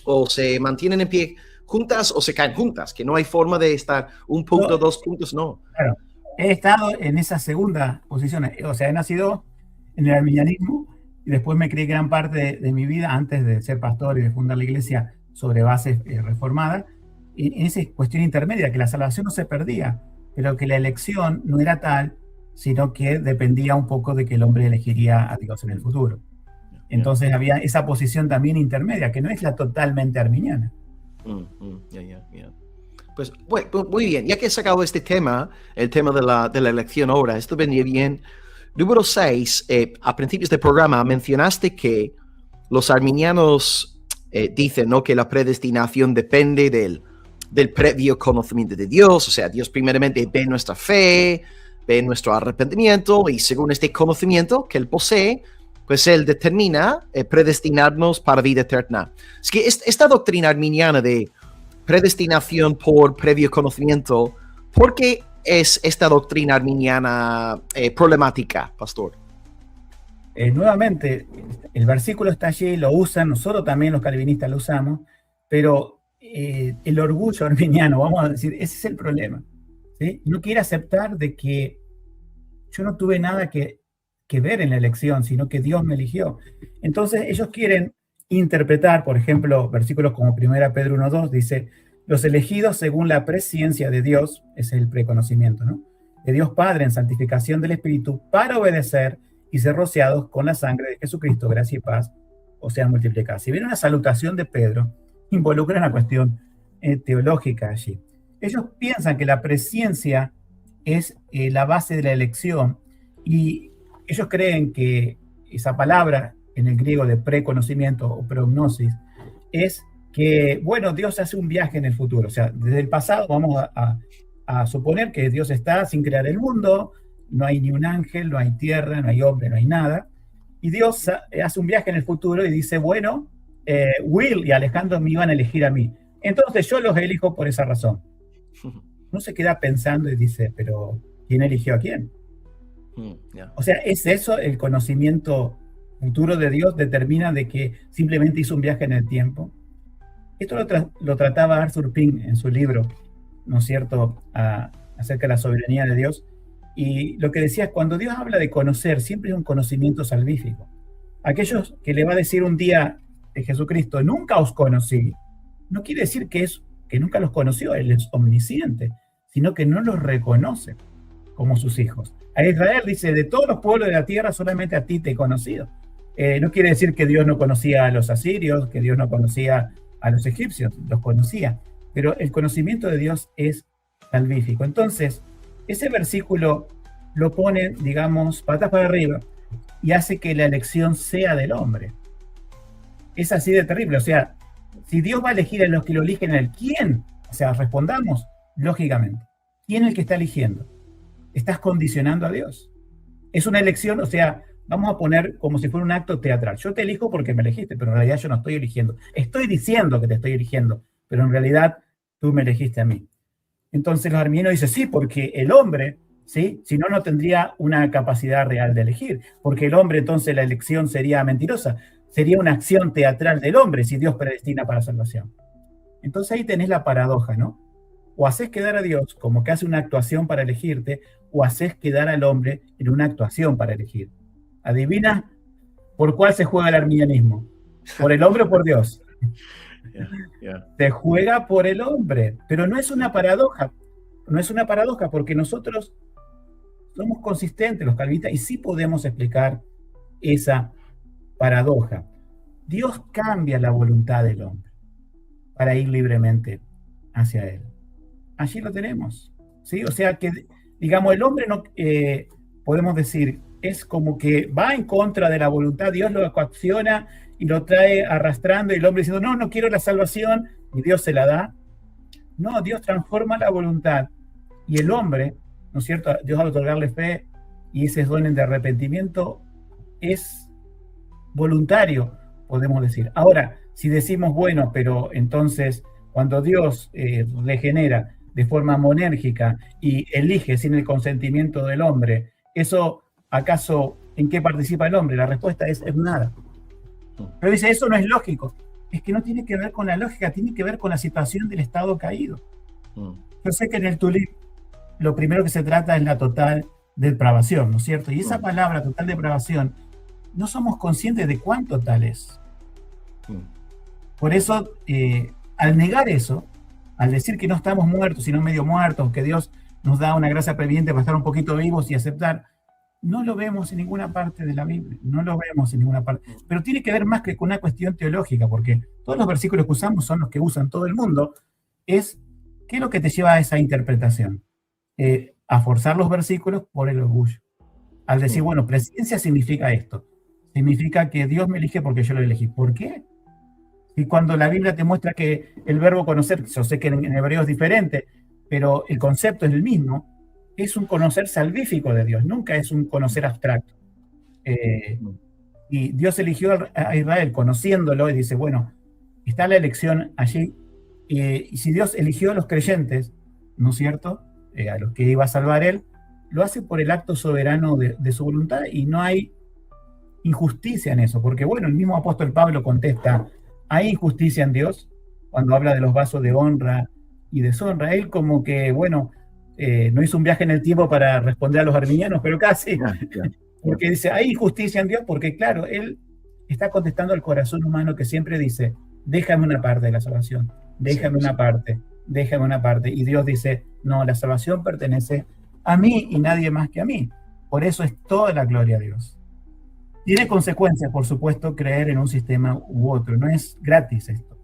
o se mantienen en pie juntas o se caen juntas, que no hay forma de estar un punto, 2 puntos, no. Claro. he estado en esa segunda posición, o sea, he nacido en el arminianismo y después me crié gran parte de mi vida antes de ser pastor y de fundar la iglesia sobre bases reformadas, en esa cuestión intermedia, que la salvación no se perdía, pero que la elección no era tal, sino que dependía un poco de que el hombre elegiría a Dios en el futuro. Entonces había esa posición también intermedia, que no es la totalmente arminiana. Pues muy bien, ya que he sacado este tema, el tema de la elección ahora, esto vendría bien. Número 6, a principios del programa mencionaste que los arminianos dicen, ¿no?, que la predestinación depende del previo conocimiento de Dios. O sea, Dios primeramente ve nuestra fe, ve nuestro arrepentimiento, y según este conocimiento que Él posee, pues Él determina predestinarnos para vida eterna. Es que esta doctrina arminiana de predestinación por previo conocimiento, ¿por qué es esta doctrina arminiana problemática, pastor? Nuevamente, el versículo está allí, lo usan, nosotros también los calvinistas lo usamos, pero el orgullo arminiano, vamos a decir, ese es el problema, ¿sí? No quiere aceptar de que yo no tuve nada que ver en la elección, sino que Dios me eligió. Entonces ellos quieren interpretar, por ejemplo, versículos como 1 Pedro 1:2, dice, los elegidos según la presciencia de Dios, ese es el preconocimiento, ¿no?, de Dios Padre en santificación del Espíritu, para obedecer y ser rociados con la sangre de Jesucristo, gracia y paz, o sean multiplicadas. Si bien una salutación de Pedro involucra una cuestión teológica allí. Ellos piensan que la presciencia es la base de la elección, y ellos creen que esa palabra en el griego de preconocimiento o prognosis es que, bueno, Dios hace un viaje en el futuro. O sea, desde el pasado vamos a suponer que Dios está sin crear el mundo, no hay ni un ángel, no hay tierra, no hay hombre, no hay nada, y Dios hace un viaje en el futuro y dice, bueno, Will y Alejandro me iban a elegir a mí, entonces yo los elijo por esa razón. No se queda pensando y dice, pero ¿quién eligió a quién? O sea, ¿es eso el conocimiento futuro de Dios? ¿Determina de que simplemente hizo un viaje en el tiempo? Esto lo trataba Arthur Pink en su libro, ¿no es cierto?, acerca de la soberanía de Dios. Y lo que decía es, cuando Dios habla de conocer, siempre es un conocimiento salvífico. Aquellos que le va a decir un día de Jesucristo, nunca os conocí, no quiere decir que nunca los conoció, Él es omnisciente, sino que no los reconoce como sus hijos. A Israel dice, de todos los pueblos de la tierra, solamente a ti te he conocido. No quiere decir que Dios no conocía a los asirios, que Dios no conocía a los egipcios, los conocía, pero el conocimiento de Dios es salvífico. Entonces, ese versículo lo pone, digamos, patas para arriba y hace que la elección sea del hombre. Es así de terrible. O sea, si Dios va a elegir a los que lo eligen a él, ¿quién? O sea, respondamos lógicamente. ¿Quién es el que está eligiendo? ¿Estás condicionando a Dios? Es una elección, o sea, vamos a poner como si fuera un acto teatral. Yo te elijo porque me elegiste, pero en realidad yo no estoy eligiendo. Estoy diciendo que te estoy eligiendo, pero en realidad tú me elegiste a mí. Entonces los arminianos dicen, sí, porque el hombre, ¿sí?, si no, no tendría una capacidad real de elegir, porque el hombre, entonces la elección sería mentirosa, sería una acción teatral del hombre si Dios predestina para salvación. Entonces ahí tenés la paradoja, ¿no? O haces quedar a Dios como que hace una actuación para elegirte, o haces quedar al hombre en una actuación para elegir. Adivina por cuál se juega el arminianismo, ¿por el hombre o por Dios? Se juega por el hombre, pero no es una paradoja, porque nosotros somos consistentes, los calvinistas, y sí podemos explicar esa paradoja. Dios cambia la voluntad del hombre para ir libremente hacia él. Allí lo tenemos, ¿sí? O sea que, digamos, el hombre no, podemos decir, es como que va en contra de la voluntad, Dios lo coacciona y lo trae arrastrando, y el hombre diciendo, no quiero la salvación, y Dios se la da. No, Dios transforma la voluntad, y el hombre, ¿no es cierto?, Dios al otorgarle fe y ese don de arrepentimiento es voluntario, podemos decir. Ahora, si decimos, bueno, pero entonces cuando Dios regenera de forma monérgica y elige sin el consentimiento del hombre, ¿eso acaso en qué participa el hombre? La respuesta es nada. Pero dice, eso no es lógico. Es que no tiene que ver con la lógica, tiene que ver con la situación del estado caído. Yo sé que en el tulip lo primero que se trata es la total depravación, ¿no es cierto? Y esa palabra, total depravación, no somos conscientes de cuán total es. Por eso, al negar eso, al decir que no estamos muertos, sino medio muertos, que Dios nos da una gracia previente para estar un poquito vivos y aceptar, no lo vemos en ninguna parte de la Biblia, no lo vemos en ninguna parte. Pero tiene que ver más que con una cuestión teológica, porque todos los versículos que usamos son los que usan todo el mundo. ¿Qué es lo que te lleva a esa interpretación? A forzar los versículos por el orgullo. Al decir, bueno, presencia significa esto. Significa que Dios me elige porque yo lo elegí. ¿Por qué? Y cuando la Biblia te muestra que el verbo conocer, yo sé que en hebreo es diferente, pero el concepto es el mismo, es un conocer salvífico de Dios, nunca es un conocer abstracto. Y Dios eligió a Israel conociéndolo y dice, bueno, está la elección allí, y si Dios eligió a los creyentes, ¿no es cierto?, a los que iba a salvar Él, lo hace por el acto soberano de su voluntad, y no hay injusticia en eso, porque bueno, el mismo apóstol Pablo contesta, ¿hay injusticia en Dios? Cuando habla de los vasos de honra y deshonra, él como que, bueno, no hizo un viaje en el tiempo para responder a los arminianos, pero casi, porque dice, ¿hay injusticia en Dios? Porque claro, él está contestando al corazón humano que siempre dice, déjame una parte de la salvación, déjame una parte, y Dios dice, no, la salvación pertenece a mí y nadie más que a mí, por eso es toda la gloria a Dios. Tiene consecuencias, por supuesto, creer en un sistema u otro, no es gratis esto.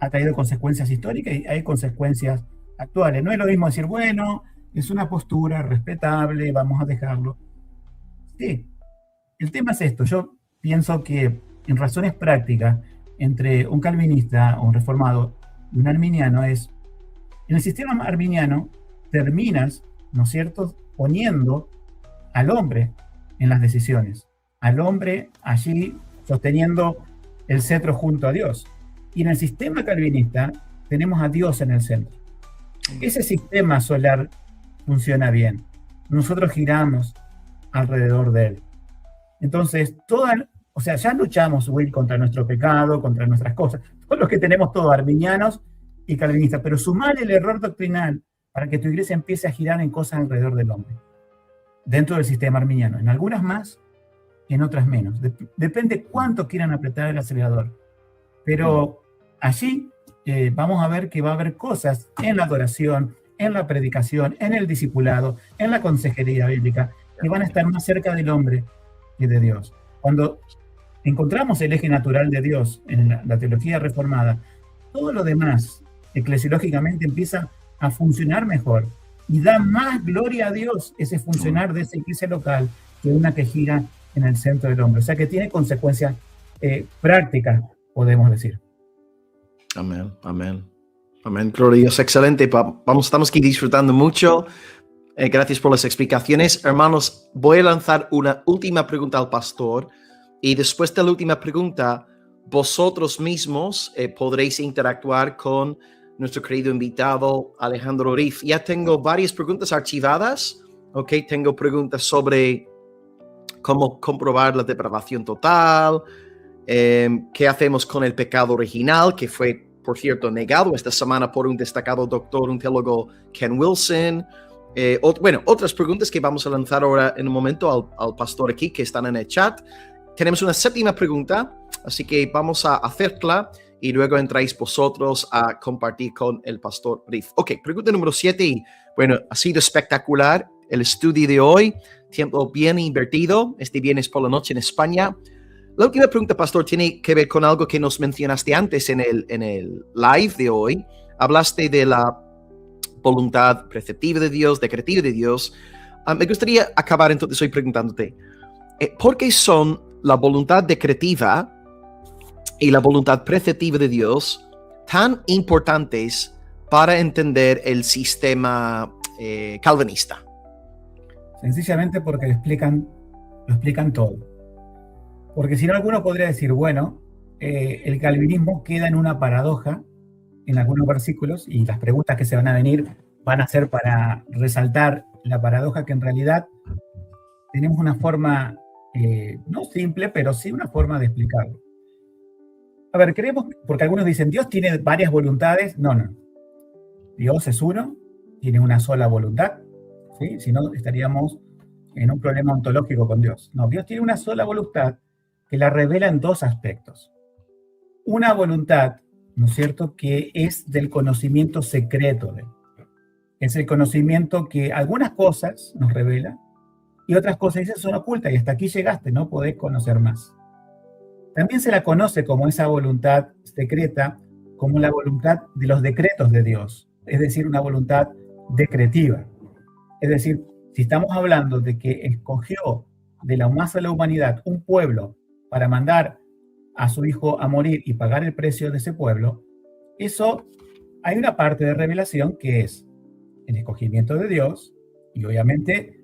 Ha traído consecuencias históricas y hay consecuencias actuales. No es lo mismo decir, bueno, es una postura respetable, vamos a dejarlo. Sí, el tema es esto. Yo pienso que en razones prácticas, entre un calvinista o un reformado y un arminiano es, en el sistema arminiano terminas, ¿no es cierto?, poniendo al hombre en las decisiones, al hombre allí sosteniendo el cetro junto a Dios. Y en el sistema calvinista tenemos a Dios en el centro. Ese sistema solar funciona bien. Nosotros giramos alrededor de él. Entonces, ya luchamos, Will, contra nuestro pecado, contra nuestras cosas. Todos los que tenemos todos, arminianos y calvinistas. Pero sumar el error doctrinal para que tu iglesia empiece a girar en cosas alrededor del hombre. Dentro del sistema arminiano. En algunas más, en otras menos. Depende cuánto quieran apretar el acelerador. Pero allí vamos a ver que va a haber cosas en la adoración, en la predicación, en el discipulado, en la consejería bíblica, que van a estar más cerca del hombre que de Dios. Cuando encontramos el eje natural de Dios en la teología reformada, todo lo demás, eclesiológicamente, empieza a funcionar mejor y da más gloria a Dios ese funcionar de esa iglesia local que una que gira en el centro del hombre. O sea que tiene consecuencias prácticas, podemos decir. Amén, amén. Amén, gloria a Dios, excelente. Estamos aquí disfrutando mucho. Gracias por las explicaciones. Hermanos, voy a lanzar una última pregunta al pastor y después de la última pregunta, vosotros mismos podréis interactuar con nuestro querido invitado Alejandro Riff. Ya tengo varias preguntas archivadas. Tengo preguntas sobre cómo comprobar la depravación total, qué hacemos con el pecado original, que fue, por cierto, negado esta semana por un destacado doctor, un teólogo, Ken Wilson. Otras preguntas que vamos a lanzar ahora en un momento al pastor aquí, que están en el chat. Tenemos una séptima pregunta, así que vamos a hacerla y luego entráis vosotros a compartir con el pastor Riff. Pregunta número 7. Y bueno, ha sido espectacular el estudio de hoy. Tiempo bien invertido este viernes por la noche en España. La última pregunta, pastor, tiene que ver con algo que nos mencionaste antes en el live de hoy. Hablaste de la voluntad preceptiva de Dios, decretiva de Dios. Me gustaría acabar entonces hoy preguntándote, ¿por qué son la voluntad decretiva y la voluntad preceptiva de Dios tan importantes para entender el sistema calvinista? Sencillamente porque lo explican todo. Porque si no, alguno podría decir, bueno, el calvinismo queda en una paradoja en algunos versículos y las preguntas que se van a venir van a ser para resaltar la paradoja, que en realidad tenemos una forma, no simple, pero sí una forma de explicarlo. A ver, creemos, porque algunos dicen, Dios tiene varias voluntades. No. Dios es uno, tiene una sola voluntad, ¿sí? Si no, estaríamos en un problema ontológico con Dios. No, Dios tiene una sola voluntad que la revela en dos aspectos. Una voluntad, ¿no es cierto?, que es del conocimiento secreto de Él. Es el conocimiento que algunas cosas nos revela y otras cosas dicen son ocultas y hasta aquí llegaste, no podés conocer más. También se la conoce como esa voluntad secreta, como la voluntad de los decretos de Dios, es decir, una voluntad decretiva. Es decir, si estamos hablando de que escogió de la masa de la humanidad un pueblo para mandar a su hijo a morir y pagar el precio de ese pueblo, eso hay una parte de revelación que es el escogimiento de Dios y obviamente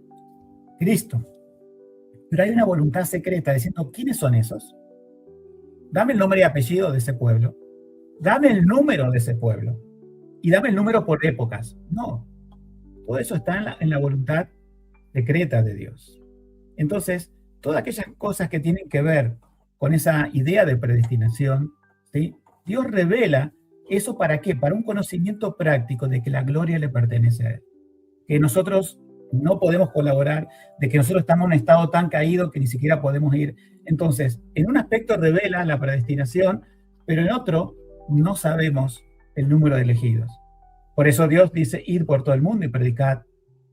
Cristo. Pero hay una voluntad secreta diciendo, ¿quiénes son esos? Dame el nombre y apellido de ese pueblo. Dame el número de ese pueblo. Y dame el número por épocas. No. Todo eso está en la voluntad secreta de Dios. Entonces, todas aquellas cosas que tienen que ver con esa idea de predestinación, ¿sí? Dios revela eso ¿para qué? Para un conocimiento práctico de que la gloria le pertenece a Él. Que nosotros no podemos colaborar, de que nosotros estamos en un estado tan caído que ni siquiera podemos ir. Entonces, en un aspecto revela la predestinación, pero en otro no sabemos el número de elegidos. Por eso Dios dice, id por todo el mundo y predicad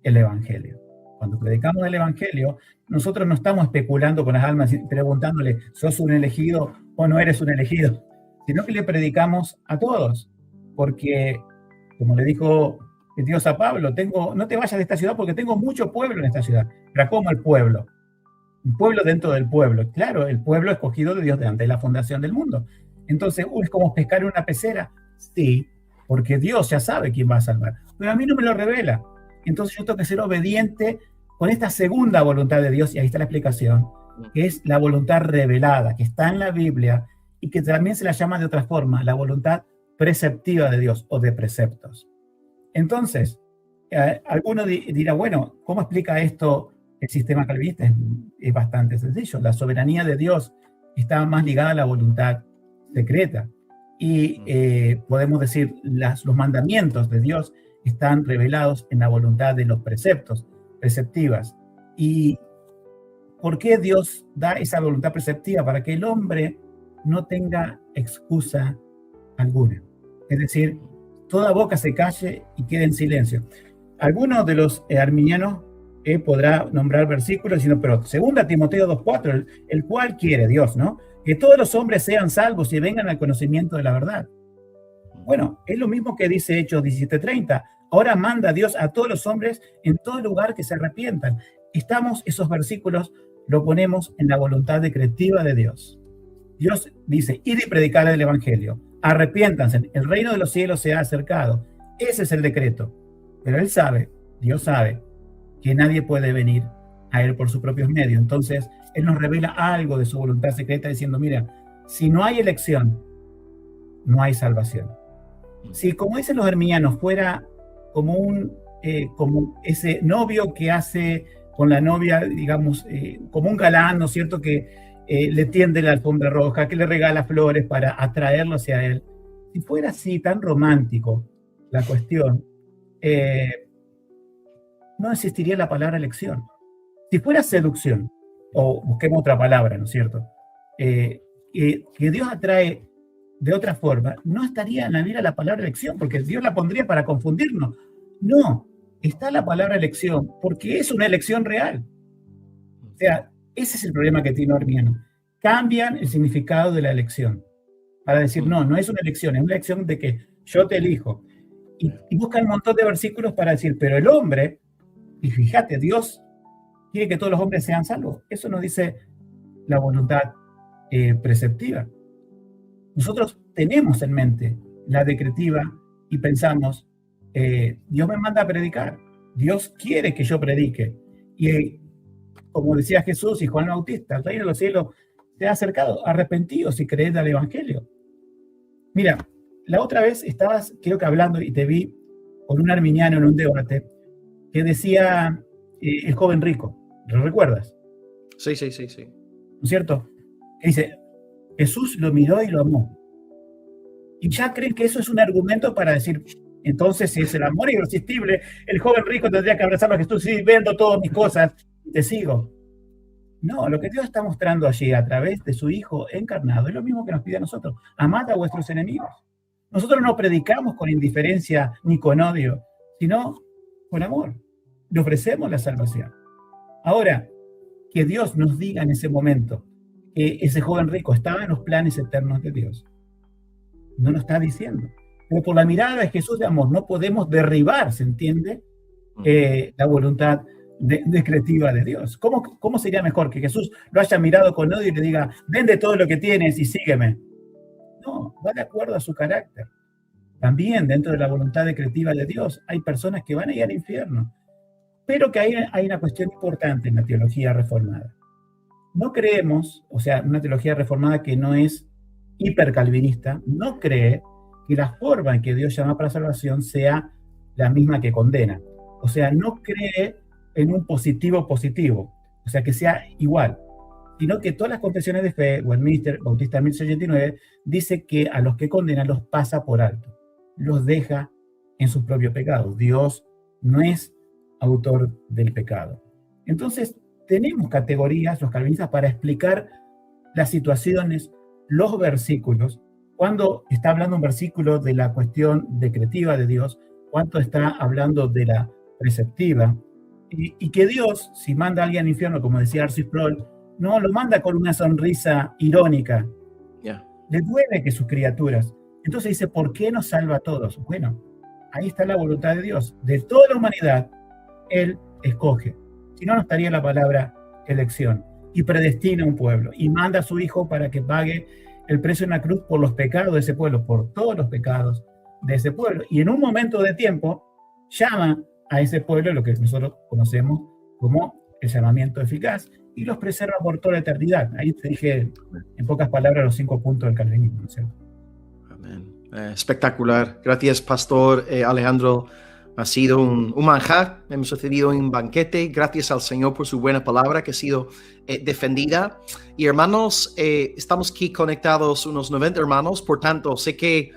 el Evangelio. Cuando predicamos el Evangelio, nosotros no estamos especulando con las almas y preguntándole, ¿sos un elegido o no eres un elegido? Sino que le predicamos a todos. Porque, como le dijo Dios a Pablo, no te vayas de esta ciudad porque tengo mucho pueblo en esta ciudad. Pero ¿cómo el pueblo? Un pueblo dentro del pueblo. Claro, el pueblo escogido de Dios de antes de la fundación del mundo. Entonces, ¿es como pescar en una pecera? Sí, porque Dios ya sabe quién va a salvar. Pero a mí no me lo revela. Entonces yo tengo que ser obediente con esta segunda voluntad de Dios, y ahí está la explicación, que es la voluntad revelada, que está en la Biblia, y que también se la llama de otra forma, la voluntad preceptiva de Dios, o de preceptos. Entonces, alguno dirá, bueno, ¿cómo explica esto el sistema calvinista? Es bastante sencillo. La soberanía de Dios está más ligada a la voluntad secreta. Y podemos decir, los mandamientos de Dios están revelados en la voluntad de los preceptos, preceptivas. ¿Y por qué Dios da esa voluntad preceptiva? Para que el hombre no tenga excusa alguna. Es decir, toda boca se calle y quede en silencio. Algunos de los arminianos podrá nombrar versículos diciendo, pero 2 Timoteo 2:4, el cual quiere Dios, ¿no? Que todos los hombres sean salvos y vengan al conocimiento de la verdad. Bueno, es lo mismo que dice Hechos 17:30. Ahora manda Dios a todos los hombres en todo lugar que se arrepientan. Esos versículos lo ponemos en la voluntad decretiva de Dios. Dios dice, id y predicar el evangelio. Arrepiéntanse, el reino de los cielos se ha acercado. Ese es el decreto. Pero Él sabe, Dios sabe, que nadie puede venir a Él por sus propios medios. Entonces, Él nos revela algo de su voluntad secreta diciendo, mira, si no hay elección, no hay salvación. Si, como dicen los arminianos, fuera como ese novio que hace con la novia, digamos, como un galán, ¿no es cierto?, que le tiende la alfombra roja, que le regala flores para atraerlo hacia él. Si fuera así, tan romántico la cuestión, no existiría la palabra elección. Si fuera seducción, o busquemos otra palabra, ¿no es cierto?, que Dios atrae de otra forma, no estaría en la Biblia la palabra elección, porque Dios la pondría para confundirnos. No, está la palabra elección, porque es una elección real. O sea, ese es el problema que tiene Arminiano. Cambian el significado de la elección para decir, no es una elección, es una elección de que yo te elijo. Y buscan un montón de versículos para decir, pero el hombre, y fíjate, Dios quiere que todos los hombres sean salvos. Eso nos dice la voluntad preceptiva. Nosotros tenemos en mente la decretiva y pensamos, Dios me manda a predicar, Dios quiere que yo predique. Y como decía Jesús y Juan Bautista, el reino de los cielos se ha acercado, arrepentidos y creed al Evangelio. Mira, la otra vez estabas, creo que hablando, y te vi con un arminiano en un debate, que decía el joven rico, ¿lo recuerdas? Sí. ¿No es cierto? Que dice, Jesús lo miró y lo amó. Y ya creen que eso es un argumento para decir, Entonces, si es el amor irresistible, el joven rico tendría que abrazar a Jesús y vendo todas mis cosas y te sigo. No, lo que Dios está mostrando allí a través de su Hijo encarnado es lo mismo que nos pide a nosotros. Amad a vuestros enemigos. Nosotros no predicamos con indiferencia ni con odio, sino con amor. Le ofrecemos la salvación. Ahora, que Dios nos diga en ese momento que ese joven rico estaba en los planes eternos de Dios, no lo está diciendo. Pero por la mirada de Jesús de amor no podemos derribar, ¿se entiende? La voluntad decretiva de Dios. ¿Cómo sería mejor que Jesús lo haya mirado con odio y le diga, vende todo lo que tienes y sígueme? No, va de acuerdo a su carácter. También dentro de la voluntad decretiva de Dios hay personas que van a ir al infierno. Pero que hay una cuestión importante en la teología reformada. No creemos, o sea, una teología reformada que no es hipercalvinista, no cree que la forma en que Dios llama para salvación sea la misma que condena. O sea, no cree en un positivo, o sea, que sea igual, sino que todas las confesiones de fe, Westminster, Bautista 1089, dice que a los que condena los pasa por alto, los deja en sus propios pecados. Dios no es autor del pecado. Entonces, tenemos categorías, los calvinistas, para explicar las situaciones, los versículos, cuando está hablando un versículo de la cuestión decretiva de Dios, cuando está hablando de la preceptiva, y que Dios, si manda a alguien al infierno, como decía R.C. Sproul, no lo manda con una sonrisa irónica. Le duele que sus criaturas. Entonces dice, ¿por qué nos salva a todos? Bueno, ahí está la voluntad de Dios. De toda la humanidad, Él escoge. Si no, no estaría la palabra elección. Y predestina un pueblo. Y manda a su Hijo para que pague el precio en la cruz por los pecados de ese pueblo, por todos los pecados de ese pueblo. Y en un momento de tiempo, llama a ese pueblo, lo que nosotros conocemos como el llamamiento eficaz, y los preserva por toda la eternidad. Ahí te dije, en pocas palabras, los 5 puntos del calvinismo, ¿no es cierto? Amén. Espectacular. Gracias, Pastor Alejandro. Ha sido un manjar. Hemos recibido un banquete. Gracias al Señor por su buena palabra que ha sido defendida. Y hermanos, estamos aquí conectados unos 90 hermanos. Por tanto, sé que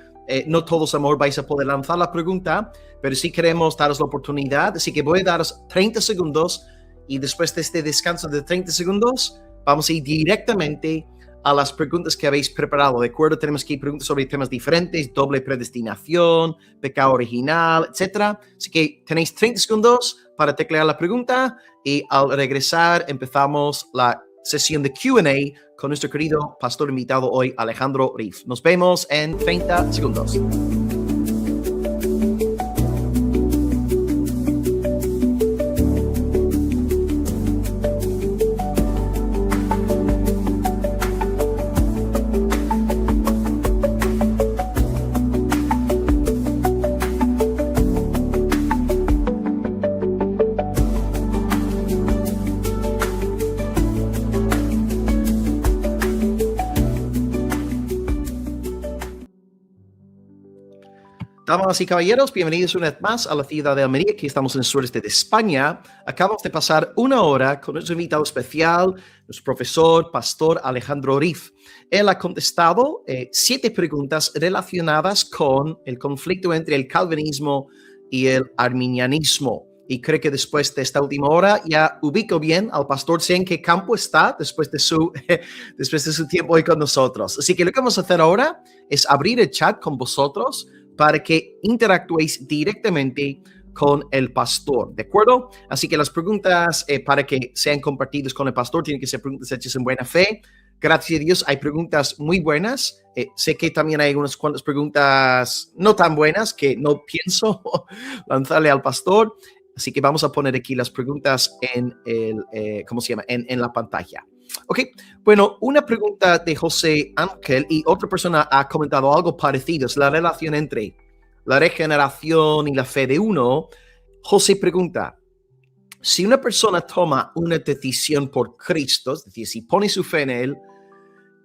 no todos, amor, vais a poder lanzar la pregunta, pero sí queremos daros la oportunidad. Así que voy a daros 30 segundos y después de este descanso de 30 segundos, vamos a ir directamente a las preguntas que habéis preparado, ¿de acuerdo? Tenemos aquí preguntas sobre temas diferentes, doble predestinación, pecado original, etc. Así que tenéis 30 segundos para teclear la pregunta y al regresar empezamos la sesión de Q&A con nuestro querido pastor invitado hoy, Alejandro Riff. Nos vemos en 30 segundos. Damas y caballeros, bienvenidos una vez más a la ciudad de Almería. Aquí estamos en el sureste de España. Acabamos de pasar una hora con nuestro invitado especial, nuestro profesor, pastor Alejandro Riff. Él ha contestado 7 preguntas relacionadas con el conflicto entre el calvinismo y el arminianismo. Y creo que después de esta última hora ya ubico bien al pastor, sé en qué campo está después de su tiempo hoy con nosotros. Así que lo que vamos a hacer ahora es abrir el chat con vosotros para que interactuéis directamente con el pastor, ¿de acuerdo? Así que las preguntas para que sean compartidas con el pastor tienen que ser preguntas hechas en buena fe. Gracias a Dios hay preguntas muy buenas. Sé que también hay unas cuantas preguntas no tan buenas que no pienso lanzarle al pastor. Así que vamos a poner aquí las preguntas en en la pantalla. Ok, bueno, una pregunta de José Ángel y otra persona ha comentado algo parecido, es la relación entre la regeneración y la fe de uno. José pregunta, si una persona toma una decisión por Cristo, es decir, si pone su fe en Él,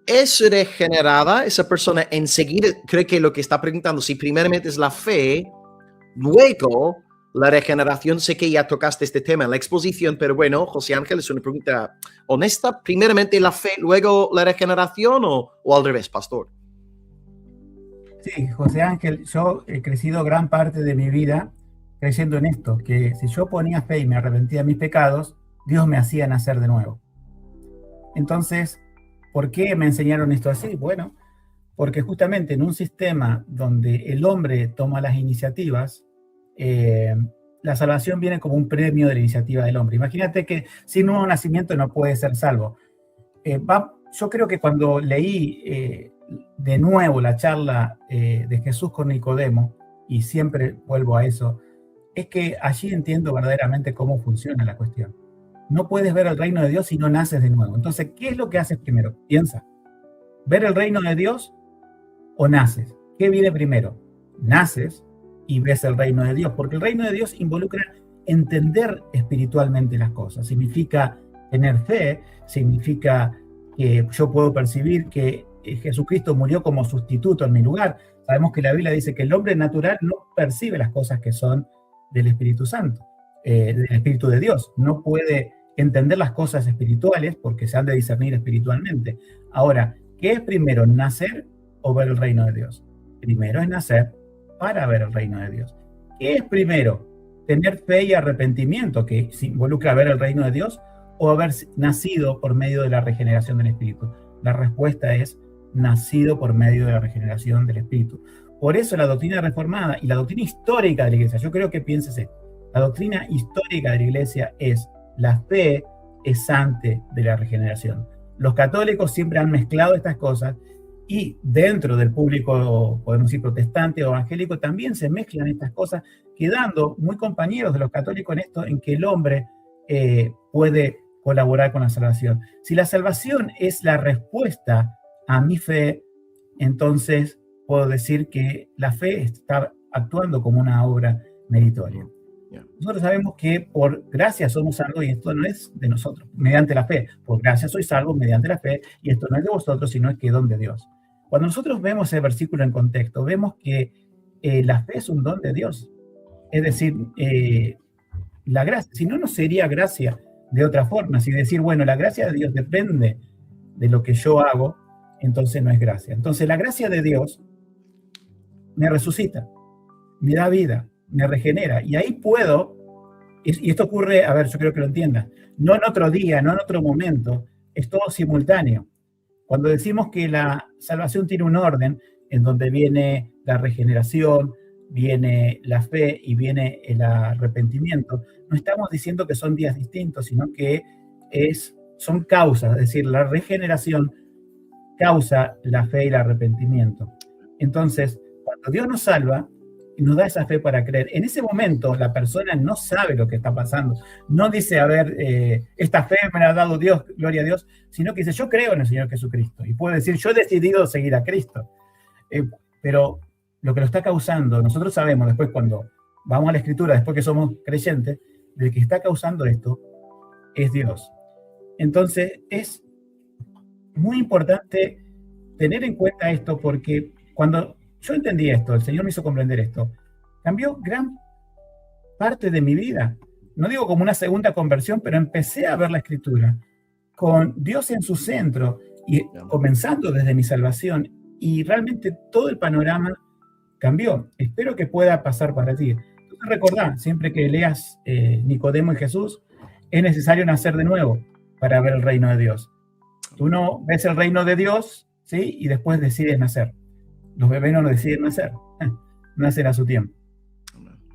¿es regenerada esa persona enseguida? Creo que lo que está preguntando, si primeramente es la fe, luego la regeneración. Sé que ya tocaste este tema en la exposición, pero bueno, José Ángel, es una pregunta honesta. ¿Primeramente la fe, luego la regeneración o al revés, pastor? Sí, José Ángel, yo he crecido gran parte de mi vida creyendo en esto, que si yo ponía fe y me arrepentía de mis pecados, Dios me hacía nacer de nuevo. Entonces, ¿por qué me enseñaron esto así? Bueno, porque justamente en un sistema donde el hombre toma las iniciativas, la salvación viene como un premio de la iniciativa del hombre. Imagínate que sin nuevo nacimiento no puede ser salvo. Yo creo que cuando leí de nuevo la charla de Jesús con Nicodemo, y siempre vuelvo a eso, es que allí entiendo verdaderamente cómo funciona la cuestión. No puedes ver el reino de Dios si no naces de nuevo. Entonces, ¿qué es lo que haces primero? Piensa. ¿Ver el reino de Dios o naces? ¿Qué viene primero? Naces y ves el reino de Dios, porque el reino de Dios involucra entender espiritualmente las cosas. Significa tener fe, significa que yo puedo percibir que Jesucristo murió como sustituto en mi lugar. Sabemos que la Biblia dice que el hombre natural no percibe las cosas que son del Espíritu Santo, del Espíritu de Dios. No puede entender las cosas espirituales porque se han de discernir espiritualmente. Ahora, ¿qué es primero, nacer o ver el reino de Dios? Primero es nacer para ver el reino de Dios. ¿Qué es primero? Tener fe y arrepentimiento, que involucra ver el reino de Dios, o haber nacido por medio de la regeneración del Espíritu. La respuesta es nacido por medio de la regeneración del Espíritu. Por eso la doctrina reformada y la doctrina histórica de la Iglesia, yo creo que pienses esto, la doctrina histórica de la Iglesia es la fe es antes de la regeneración. Los católicos siempre han mezclado estas cosas y dentro del público, podemos decir, protestante o evangélico, también se mezclan estas cosas, quedando muy compañeros de los católicos en esto, en que el hombre puede colaborar con la salvación. Si la salvación es la respuesta a mi fe, entonces puedo decir que la fe está actuando como una obra meritoria. Nosotros sabemos que por gracia somos salvos y esto no es de nosotros, mediante la fe. Por gracia soy salvo mediante la fe y esto no es de vosotros, sino es que es don de Dios. Cuando nosotros vemos el versículo en contexto, vemos que la fe es un don de Dios. Es decir, la gracia, si no, no sería gracia de otra forma. Si decir, bueno, la gracia de Dios depende de lo que yo hago, entonces no es gracia. Entonces la gracia de Dios me resucita, me da vida, me regenera. Y ahí puedo, y esto ocurre, a ver, yo creo que lo entiendan, no en otro día, no en otro momento, es todo simultáneo. Cuando decimos que la salvación tiene un orden, en donde viene la regeneración, viene la fe y viene el arrepentimiento, no estamos diciendo que son días distintos, sino que son causas, es decir, la regeneración causa la fe y el arrepentimiento. Entonces, cuando Dios nos salva, nos da esa fe para creer. En ese momento, la persona no sabe lo que está pasando. No dice, a ver, esta fe me la ha dado Dios, gloria a Dios, sino que dice, yo creo en el Señor Jesucristo. Y puede decir, yo he decidido seguir a Cristo. Pero lo que lo está causando, nosotros sabemos después cuando vamos a la Escritura, después que somos creyentes, del que está causando esto es Dios. Entonces, es muy importante tener en cuenta esto porque cuando yo entendí esto, el Señor me hizo comprender esto, cambió gran parte de mi vida. No digo como una segunda conversión, pero empecé a ver la Escritura con Dios en su centro y comenzando desde mi salvación y realmente todo el panorama cambió. Espero que pueda pasar para ti. Entonces recordá, siempre que leas Nicodemo y Jesús, es necesario nacer de nuevo para ver el reino de Dios. Tú no ves el reino de Dios, ¿sí? Y después decides nacer. Los bebés no deciden nacer, nacen a su tiempo.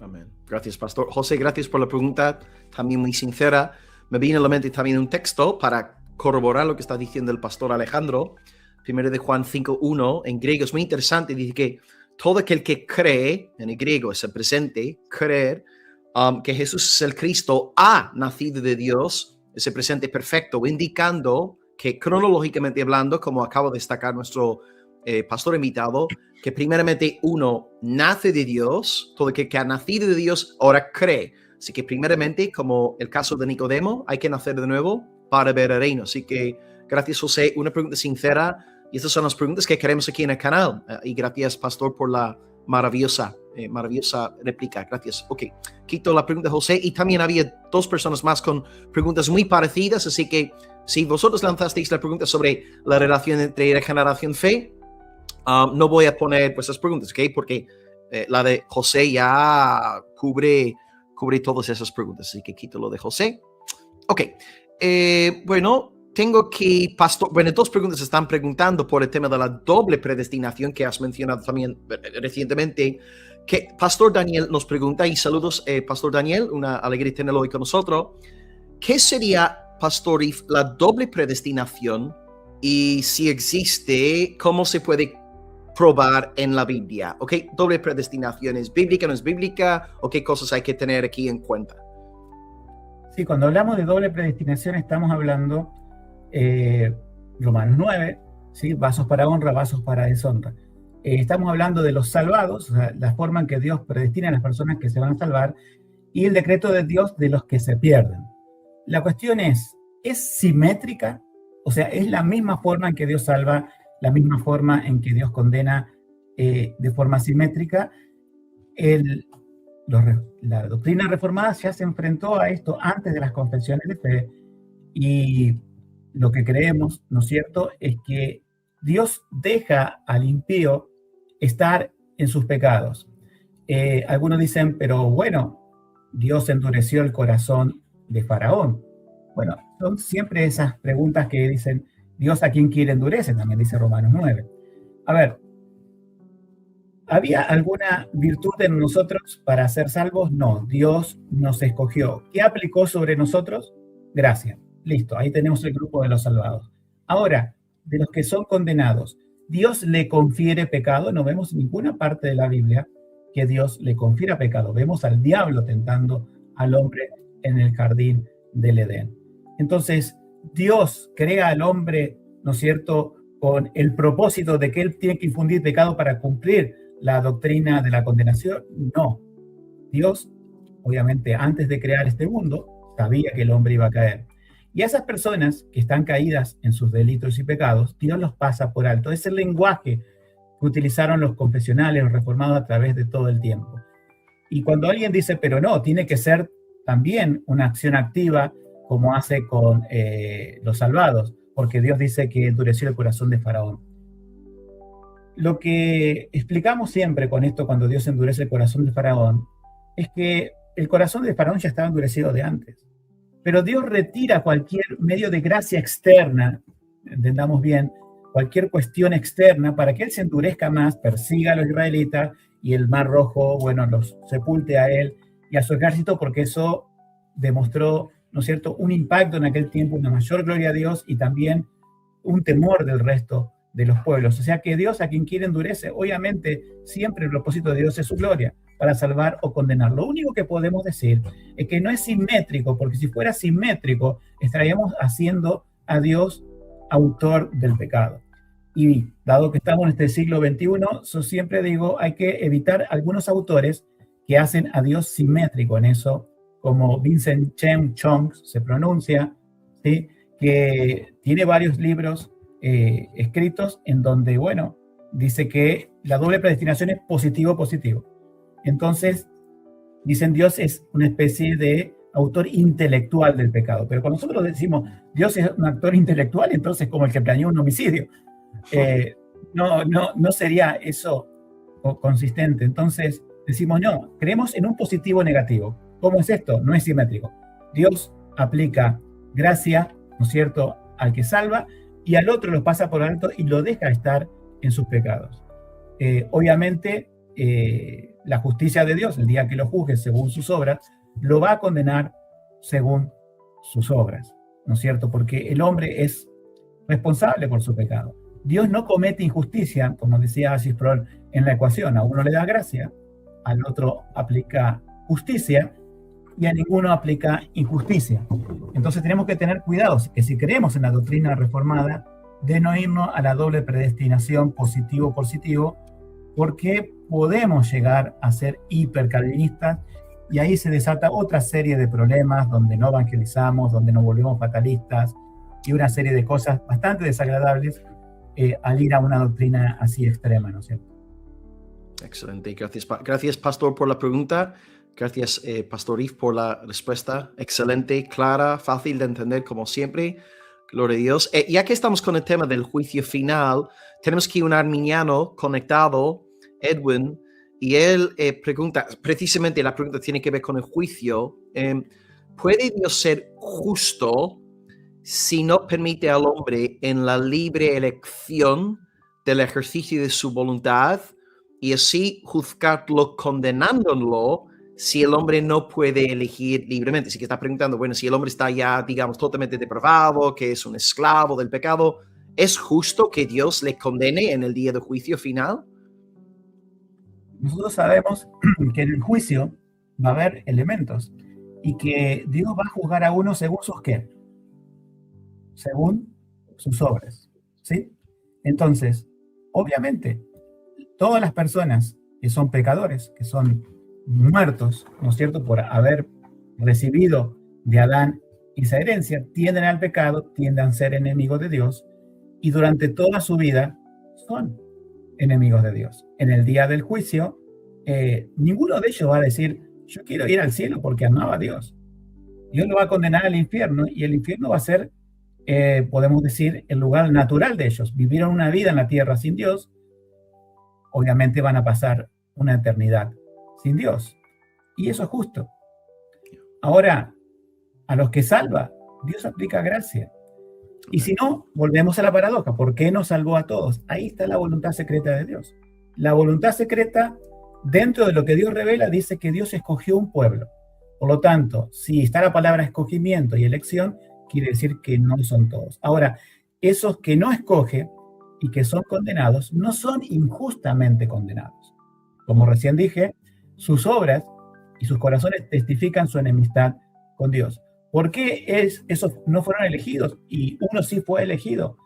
Amén. Gracias, Pastor. José, gracias por la pregunta, también muy sincera. Me viene a la mente también un texto para corroborar lo que está diciendo el Pastor Alejandro. 1 de Juan 5:1, en griego es muy interesante, dice que todo aquel que cree, en el griego es el presente, creer, que Jesús es el Cristo, ha nacido de Dios, ese presente perfecto, indicando que cronológicamente hablando, como acaba de destacar nuestro pastor invitado, que primeramente uno nace de Dios, todo aquel que ha nacido de Dios ahora cree. Así que primeramente, como el caso de Nicodemo, hay que nacer de nuevo para ver el reino. Así que gracias, José, una pregunta sincera, y estas son las preguntas que queremos aquí en el canal. Y gracias, pastor, por la maravillosa réplica. Gracias. Ok, quito la pregunta de José, y también había dos personas más con preguntas muy parecidas, así que si vosotros lanzasteis la pregunta sobre la relación entre regeneración y fe, No voy a poner pues, esas preguntas, ¿ok? Porque la de José ya cubre todas esas preguntas, así que quito lo de José. Ok, bueno, tengo que, Pastor, bueno, dos preguntas están preguntando por el tema de la doble predestinación que has mencionado también recientemente, que Pastor Daniel nos pregunta, y saludos, Pastor Daniel, una alegría tenerlo hoy con nosotros. ¿Qué sería, Pastor If, la doble predestinación? Y si existe, ¿cómo se puede probar en la Biblia? ¿Ok? Doble predestinación, ¿es bíblica, no es bíblica? ¿O qué cosas hay que tener aquí en cuenta? Sí, cuando hablamos de doble predestinación estamos hablando Romanos 9, ¿sí? Vasos para honra, vasos para deshonra. Estamos hablando de los salvados, o sea, la forma en que Dios predestina a las personas que se van a salvar, y el decreto de Dios de los que se pierden. La cuestión ¿es simétrica? O sea, ¿es la misma forma en que Dios salva, la misma forma en que Dios condena de forma simétrica? La doctrina reformada ya se enfrentó a esto antes de las confesiones de fe, y lo que creemos, ¿no es cierto?, es que Dios deja al impío estar en sus pecados. Algunos dicen, pero bueno, Dios endureció el corazón de Faraón. Bueno, son siempre esas preguntas que dicen, Dios a quien quiere endurece, también dice Romanos 9. A ver, ¿había alguna virtud en nosotros para ser salvos? No, Dios nos escogió. ¿Qué aplicó sobre nosotros? Gracia. Listo, ahí tenemos el grupo de los salvados. Ahora, de los que son condenados, ¿Dios le confiere pecado? No vemos en ninguna parte de la Biblia que Dios le confiera pecado. Vemos al diablo tentando al hombre en el jardín del Edén. Entonces, Dios crea al hombre, ¿no es cierto?, con el propósito de que él tiene que infundir pecado para cumplir la doctrina de la condenación. No. Dios, obviamente, antes de crear este mundo, sabía que el hombre iba a caer. Y a esas personas que están caídas en sus delitos y pecados, Dios los pasa por alto. Es el lenguaje que utilizaron los confesionales, los reformados a través de todo el tiempo. Y cuando alguien dice, pero no, tiene que ser también una acción activa, como hace con los salvados, porque Dios dice que endureció el corazón de Faraón. Lo que explicamos siempre con esto, cuando Dios endurece el corazón de Faraón, es que el corazón de Faraón ya estaba endurecido de antes. Pero Dios retira cualquier medio de gracia externa, entendamos bien, cualquier cuestión externa para que él se endurezca más, persiga a los israelitas y el Mar Rojo, bueno, los sepulte a él y a su ejército, porque eso demostró, ¿no es cierto?, un impacto en aquel tiempo, una mayor gloria a Dios y también un temor del resto de los pueblos. O sea que Dios a quien quiere endurece. Obviamente siempre el propósito de Dios es su gloria, para salvar o condenar. Lo único que podemos decir es que no es simétrico, porque si fuera simétrico estaríamos haciendo a Dios autor del pecado. Y dado que estamos en este siglo XXI, yo siempre digo, hay que evitar algunos autores que hacen a Dios simétrico en eso, como Vincent Chen Chong se pronuncia, ¿sí?, que tiene varios libros escritos en donde, bueno, dice que la doble predestinación es positivo-positivo. Entonces, dicen Dios es una especie de autor intelectual del pecado. Pero cuando nosotros decimos Dios es un actor intelectual, entonces como el que planeó un homicidio. No sería eso consistente. Entonces decimos no, creemos en un positivo negativo. ¿Cómo es esto? No es simétrico. Dios aplica gracia, ¿no es cierto?, al que salva, y al otro lo pasa por alto y lo deja estar en sus pecados. Obviamente, la justicia de Dios, el día que lo juzgue según sus obras, lo va a condenar según sus obras, ¿no es cierto? Porque el hombre es responsable por su pecado. Dios no comete injusticia, como decía Assis Sproul en la ecuación. A uno le da gracia, al otro aplica justicia y a ninguno aplica injusticia. Entonces tenemos que tener cuidado, que si creemos en la doctrina reformada, de no irnos a la doble predestinación positivo-positivo, porque podemos llegar a ser hipercalvinistas y ahí se desata otra serie de problemas donde no evangelizamos, donde nos volvemos fatalistas y una serie de cosas bastante desagradables al ir a una doctrina así extrema, ¿no es cierto? Excelente, gracias Pastor por la pregunta, gracias Pastor If por la respuesta, excelente, clara, fácil de entender como siempre. Gloria a Dios. Ya que estamos con el tema del juicio final, tenemos aquí un arminiano conectado, Edwin, y él pregunta, precisamente la pregunta tiene que ver con el juicio. ¿Puede Dios ser justo si no permite al hombre en la libre elección del ejercicio de su voluntad y así juzgarlo condenándolo si el hombre no puede elegir libremente? Así que está preguntando, bueno, si el hombre está ya, digamos, totalmente depravado, que es un esclavo del pecado, ¿es justo que Dios le condene en el día del juicio final? Nosotros sabemos que en el juicio va a haber elementos y que Dios va a juzgar a uno según sus qué, según sus obras, ¿sí? Entonces, obviamente, todas las personas que son pecadores, que son muertos, ¿no es cierto?, por haber recibido de Adán esa herencia, tienden al pecado, tienden a ser enemigos de Dios y durante toda su vida son enemigos de Dios. En el día del juicio, ninguno de ellos va a decir, yo quiero ir al cielo porque amaba a Dios. Dios lo va a condenar al infierno y el infierno va a ser, podemos decir, el lugar natural de ellos. Vivieron una vida en la tierra sin Dios, obviamente van a pasar una eternidad sin Dios. Y eso es justo. Ahora, a los que salva, Dios aplica gracia. Y si no, volvemos a la paradoja. ¿Por qué nos salvó a todos? Ahí está la voluntad secreta de Dios. La voluntad secreta, dentro de lo que Dios revela, dice que Dios escogió un pueblo. Por lo tanto, si está la palabra escogimiento y elección, quiere decir que no son todos. Ahora, esos que no escoge y que son condenados, no son injustamente condenados. Como recién dije, sus obras y sus corazones testifican su enemistad con Dios. ¿Por qué esos no fueron elegidos y uno sí fue elegido?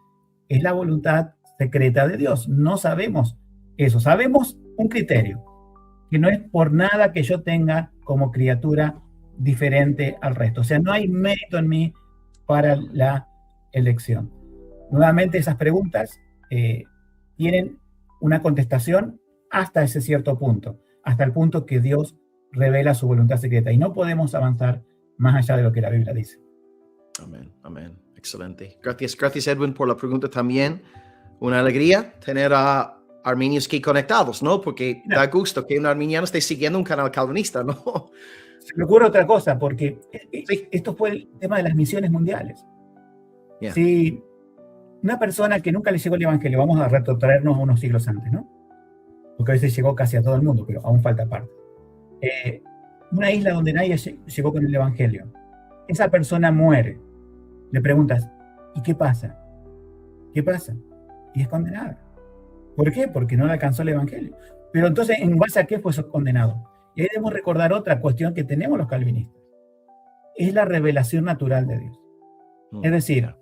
Es la voluntad secreta de Dios. No sabemos eso. Sabemos un criterio, que no es por nada que yo tenga como criatura diferente al resto. O sea, no hay mérito en mí para la elección. Nuevamente, esas preguntas tienen una contestación hasta ese cierto punto, hasta el punto que Dios revela su voluntad secreta. Y no podemos avanzar más allá de lo que la Biblia dice. Amén, amén. Excelente. Gracias Edwin por la pregunta también. Una alegría tener a arminios aquí conectados, ¿no? Porque da gusto que un arminiano esté siguiendo un canal calvinista, ¿no? Se me ocurre otra cosa, porque esto fue el tema de las misiones mundiales. Yeah. Si una persona que nunca le llegó el evangelio, vamos a retrotraernos unos siglos antes, ¿no? Porque a veces llegó casi a todo el mundo, pero aún falta parte. Una isla donde nadie llegó con el evangelio. Esa persona muere. Le preguntas, ¿y qué pasa? ¿Qué pasa? Y es condenada. ¿Por qué? Porque no le alcanzó el evangelio. Pero entonces, ¿en base a qué fue condenado? Y ahí debemos recordar otra cuestión que tenemos los calvinistas. Es la revelación natural de Dios. Es decir,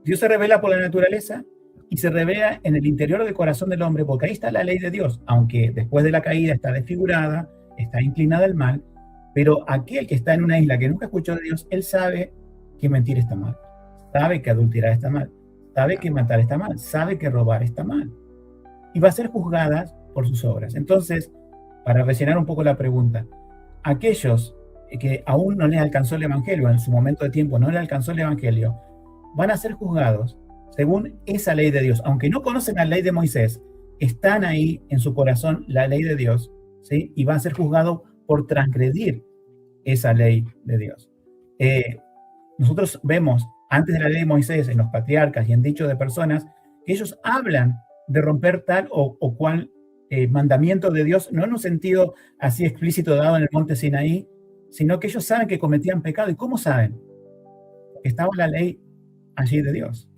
Dios se revela por la naturaleza y se revela en el interior del corazón del hombre, porque ahí está la ley de Dios, aunque después de la caída está desfigurada, está inclinada al mal, pero aquel que está en una isla que nunca escuchó de Dios, él sabe que mentir está mal, sabe que adulterar está mal, sabe que matar está mal, sabe que robar está mal, y va a ser juzgada por sus obras. Entonces, para rellenar un poco la pregunta, aquellos que aún no les alcanzó el evangelio, en su momento de tiempo no les alcanzó el evangelio, van a ser juzgados según esa ley de Dios. Aunque no conocen la ley de Moisés, están ahí en su corazón la ley de Dios, ¿sí? Y van a ser juzgados por transgredir esa ley de Dios. Nosotros vemos, antes de la ley de Moisés, en los patriarcas y en dichos de personas, que ellos hablan de romper tal o cual mandamiento de Dios, no en un sentido así explícito dado en el monte Sinaí, sino que ellos saben que cometían pecado. ¿Y cómo saben? Porque estaba la ley allí de Dios.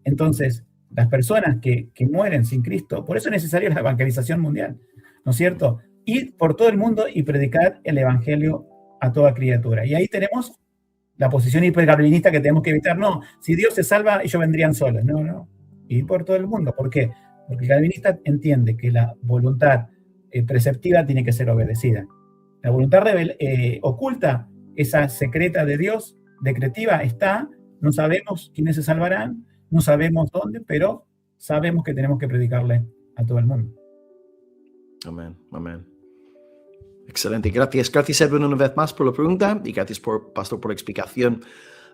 Entonces, las personas que mueren sin Cristo, por eso es necesaria la evangelización mundial, ¿no es cierto? Ir por todo el mundo y predicar el evangelio a toda criatura. Y ahí tenemos la posición hipercalvinista que tenemos que evitar. No, si Dios se salva, ellos vendrían solos. No, no. Ir por todo el mundo. ¿Por qué? Porque el calvinista entiende que la voluntad preceptiva tiene que ser obedecida. La voluntad oculta, esa secreta de Dios, decretiva, está. No sabemos quiénes se salvarán, no sabemos dónde, pero sabemos que tenemos que predicarle a todo el mundo. Amén, amén. Excelente, gracias. Gracias, Edwin, una vez más por la pregunta y gracias, Pastor, por la explicación.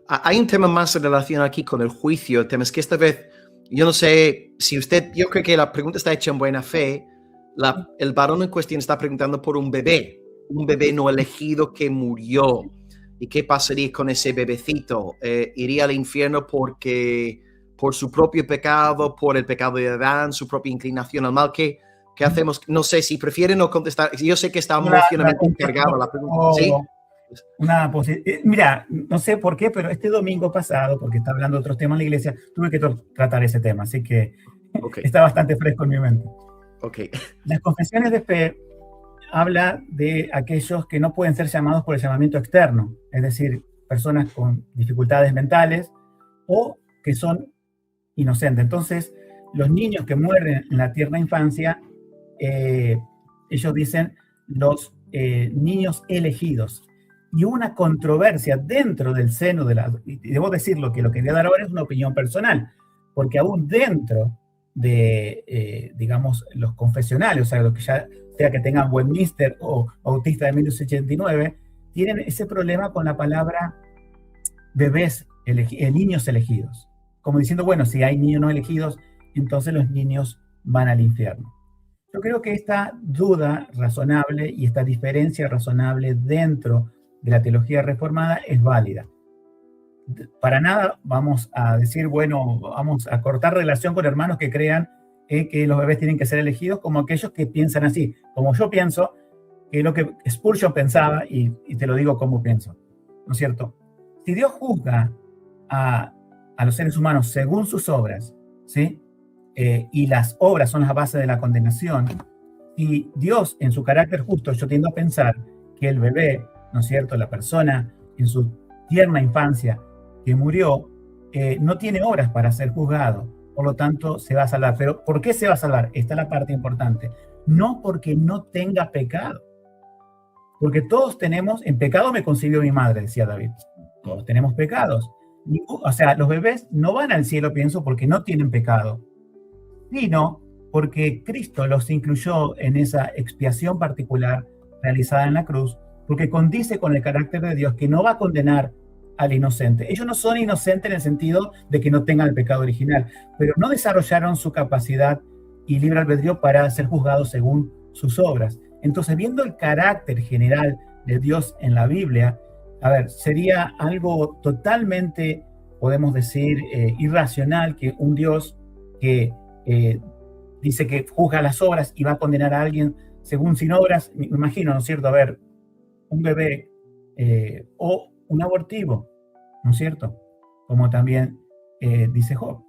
Hay un tema más relacionado aquí con el juicio. El tema es que esta vez, yo no sé si usted, yo creo que la pregunta está hecha en buena fe. El varón en cuestión está preguntando por un bebé no elegido que murió. ¿Y qué pasaría con ese bebecito? ¿Iría al infierno por su propio pecado, por el pecado de Adán, su propia inclinación al mal? ¿Qué hacemos? No sé si prefiere no contestar. Yo sé que está emocionalmente cargada la pregunta. ¿Sí? Mira, no sé por qué, pero este domingo pasado, porque está hablando de otros temas en la iglesia, tuve que tratar ese tema, así que está bastante fresco en mi mente. Las confesiones de fe habla de aquellos que no pueden ser llamados por el llamamiento externo, es decir, personas con dificultades mentales o que son inocentes. Entonces, los niños que mueren en la tierna infancia, ellos dicen los niños elegidos. Y una controversia dentro del seno y debo decirlo que lo que voy a dar ahora es una opinión personal, porque aún dentro de, digamos, los confesionales, o sea, lo que ya sea que tengan Westminster o Bautista de 1989, tienen ese problema con la palabra bebés, niños elegidos. Como diciendo, bueno, si hay niños no elegidos, entonces los niños van al infierno. Yo creo que esta duda razonable y esta diferencia razonable dentro de la teología reformada es válida. Para nada vamos a decir, bueno, vamos a cortar relación con hermanos que crean que los bebés tienen que ser elegidos, como aquellos que piensan así, como yo pienso, que es lo que Spurgeon pensaba, y te lo digo como pienso, ¿no es cierto? Si Dios juzga a los seres humanos según sus obras, ¿sí? Y las obras son las bases de la condenación, y Dios en su carácter justo, yo tiendo a pensar que el bebé, ¿no es cierto?, la persona en su tierna infancia que murió, no tiene obras para ser juzgado, por lo tanto se va a salvar. Pero ¿por qué se va a salvar? Esta es la parte importante. No porque no tenga pecado, porque todos tenemos, en pecado me concibió mi madre, decía David, todos tenemos pecados. O sea, los bebés no van al cielo, pienso, porque no tienen pecado, sino porque Cristo los incluyó en esa expiación particular realizada en la cruz, porque condice con el carácter de Dios que no va a condenar al inocente. Ellos no son inocentes en el sentido de que no tengan el pecado original, pero no desarrollaron su capacidad y libre albedrío para ser juzgados según sus obras. Entonces, viendo el carácter general de Dios en la Biblia, a ver, sería algo totalmente, podemos decir, irracional que un Dios que dice que juzga las obras y va a condenar a alguien según sin obras, me imagino, ¿no es cierto? A ver, un bebé o un abortivo, ¿no es cierto? Como también dice Job.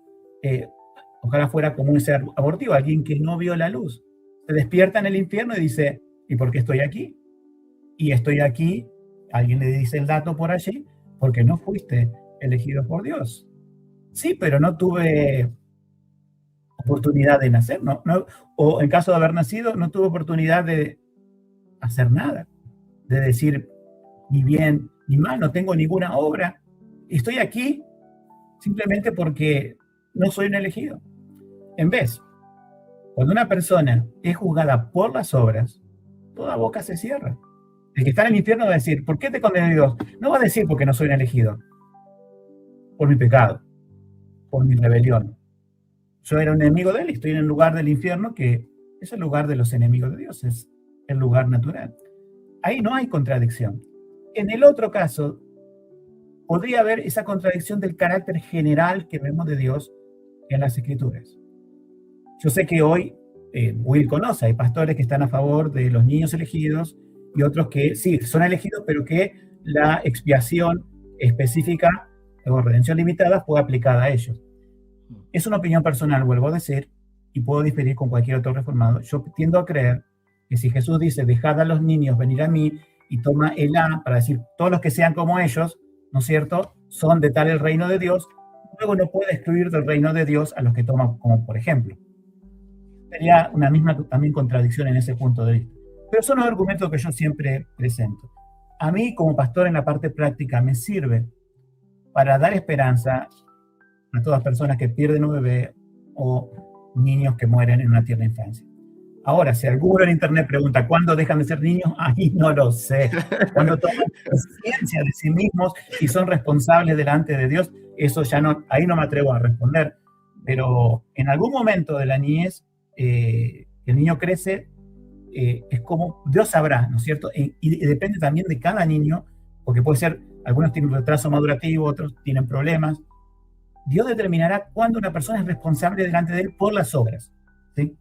Ojalá fuera como un ser abortivo, alguien que no vio la luz. Se despierta en el infierno y dice, ¿y por qué estoy aquí? Y estoy aquí, alguien le dice el dato por allí, porque no fuiste elegido por Dios. Sí, pero no tuve oportunidad de nacer, ¿no? O en caso de haber nacido, no tuve oportunidad de hacer nada, de decir ni bien ni mal, no tengo ninguna obra. Estoy aquí simplemente porque no soy un elegido. En vez, cuando una persona es juzgada por las obras, toda boca se cierra. El que está en el infierno va a decir, ¿por qué te condenó Dios? No va a decir porque no soy un elegido, por mi pecado, por mi rebelión. Yo era un enemigo de él y estoy en el lugar del infierno, que es el lugar de los enemigos de Dios, es el lugar natural. Ahí no hay contradicción. En el otro caso, podría haber esa contradicción del carácter general que vemos de Dios en las Escrituras. Yo sé que hoy Will conoce, hay pastores que están a favor de los niños elegidos y otros que sí, son elegidos, pero que la expiación específica o redención limitada fue aplicada a ellos. Es una opinión personal, vuelvo a decir, y puedo diferir con cualquier otro reformado. Yo tiendo a creer que si Jesús dice, dejad a los niños venir a mí, y toma el A para decir, todos los que sean como ellos, ¿no es cierto?, son de tal el reino de Dios, luego no puede excluir del reino de Dios a los que toma como por ejemplo. Sería una misma también contradicción en ese punto de vista. Pero son los argumentos que yo siempre presento. A mí, como pastor en la parte práctica, me sirve para dar esperanza a todas personas que pierden un bebé o niños que mueren en una tierna infancia. Ahora, si alguno en internet pregunta ¿cuándo dejan de ser niños? Ahí no lo sé. Cuando toman conciencia de sí mismos y son responsables delante de Dios, eso ya no, ahí no me atrevo a responder. Pero en algún momento de la niñez, el niño crece, es como Dios sabrá, ¿no es cierto? Y depende también de cada niño, porque puede ser, algunos tienen un retraso madurativo, otros tienen problemas. Dios determinará cuándo una persona es responsable delante de él por las obras, ¿sí?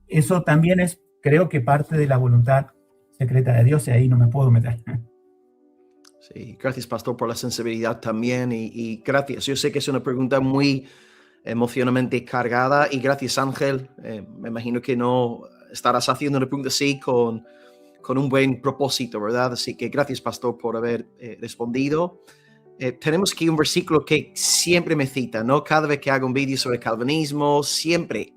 Eso también es, creo que parte de la voluntad secreta de Dios, y ahí no me puedo meter. Sí, gracias, pastor, por la sensibilidad también y gracias. Yo sé que es una pregunta muy emocionalmente cargada y gracias, Ángel. Me imagino que no estarás haciendo una pregunta así con un buen propósito, ¿verdad? Así que gracias, pastor, por haber respondido. Tenemos aquí un versículo que siempre me cita, ¿no? Cada vez que hago un vídeo sobre calvinismo, siempre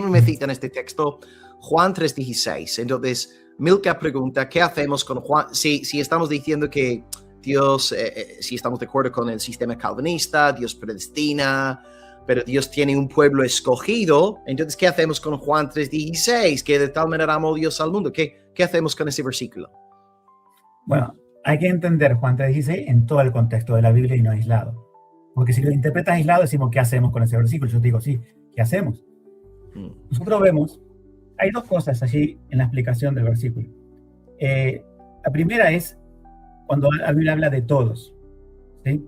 me citan este texto, Juan 3:16. Entonces, Milka pregunta, ¿qué hacemos con Juan? Si estamos diciendo que Dios, si estamos de acuerdo con el sistema calvinista, Dios predestina, pero Dios tiene un pueblo escogido, entonces, ¿qué hacemos con Juan 3:16? Que de tal manera amó Dios al mundo. ¿Qué hacemos con ese versículo? Bueno, hay que entender Juan 3:16 en todo el contexto de la Biblia y no aislado. Porque si lo interpretas aislado, decimos, ¿qué hacemos con ese versículo? Yo te digo, sí, ¿qué hacemos? Nosotros vemos, hay dos cosas allí en la explicación del versículo. La primera es cuando la Biblia habla de todos, ¿sí?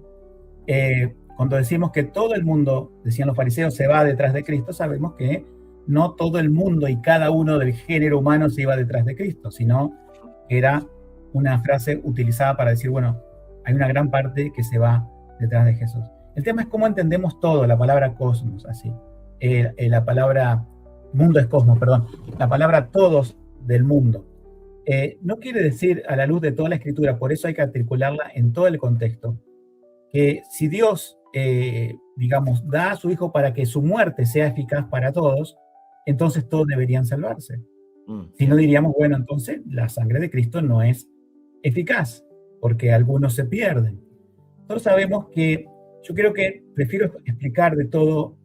Cuando decimos que todo el mundo, decían los fariseos, se va detrás de Cristo, sabemos que no todo el mundo y cada uno del género humano se iba detrás de Cristo, sino que era una frase utilizada para decir, bueno, hay una gran parte que se va detrás de Jesús. El tema es cómo entendemos todo, la palabra cosmos, así. La palabra mundo es cosmos, perdón. La palabra todos del mundo. No quiere decir a la luz de toda la Escritura, por eso hay que articularla en todo el contexto, que si Dios, digamos, da a su Hijo para que su muerte sea eficaz para todos, entonces todos deberían salvarse. Si no, diríamos, bueno, entonces la sangre de Cristo no es eficaz, porque algunos se pierden. Nosotros sabemos que, yo creo que prefiero explicar de todo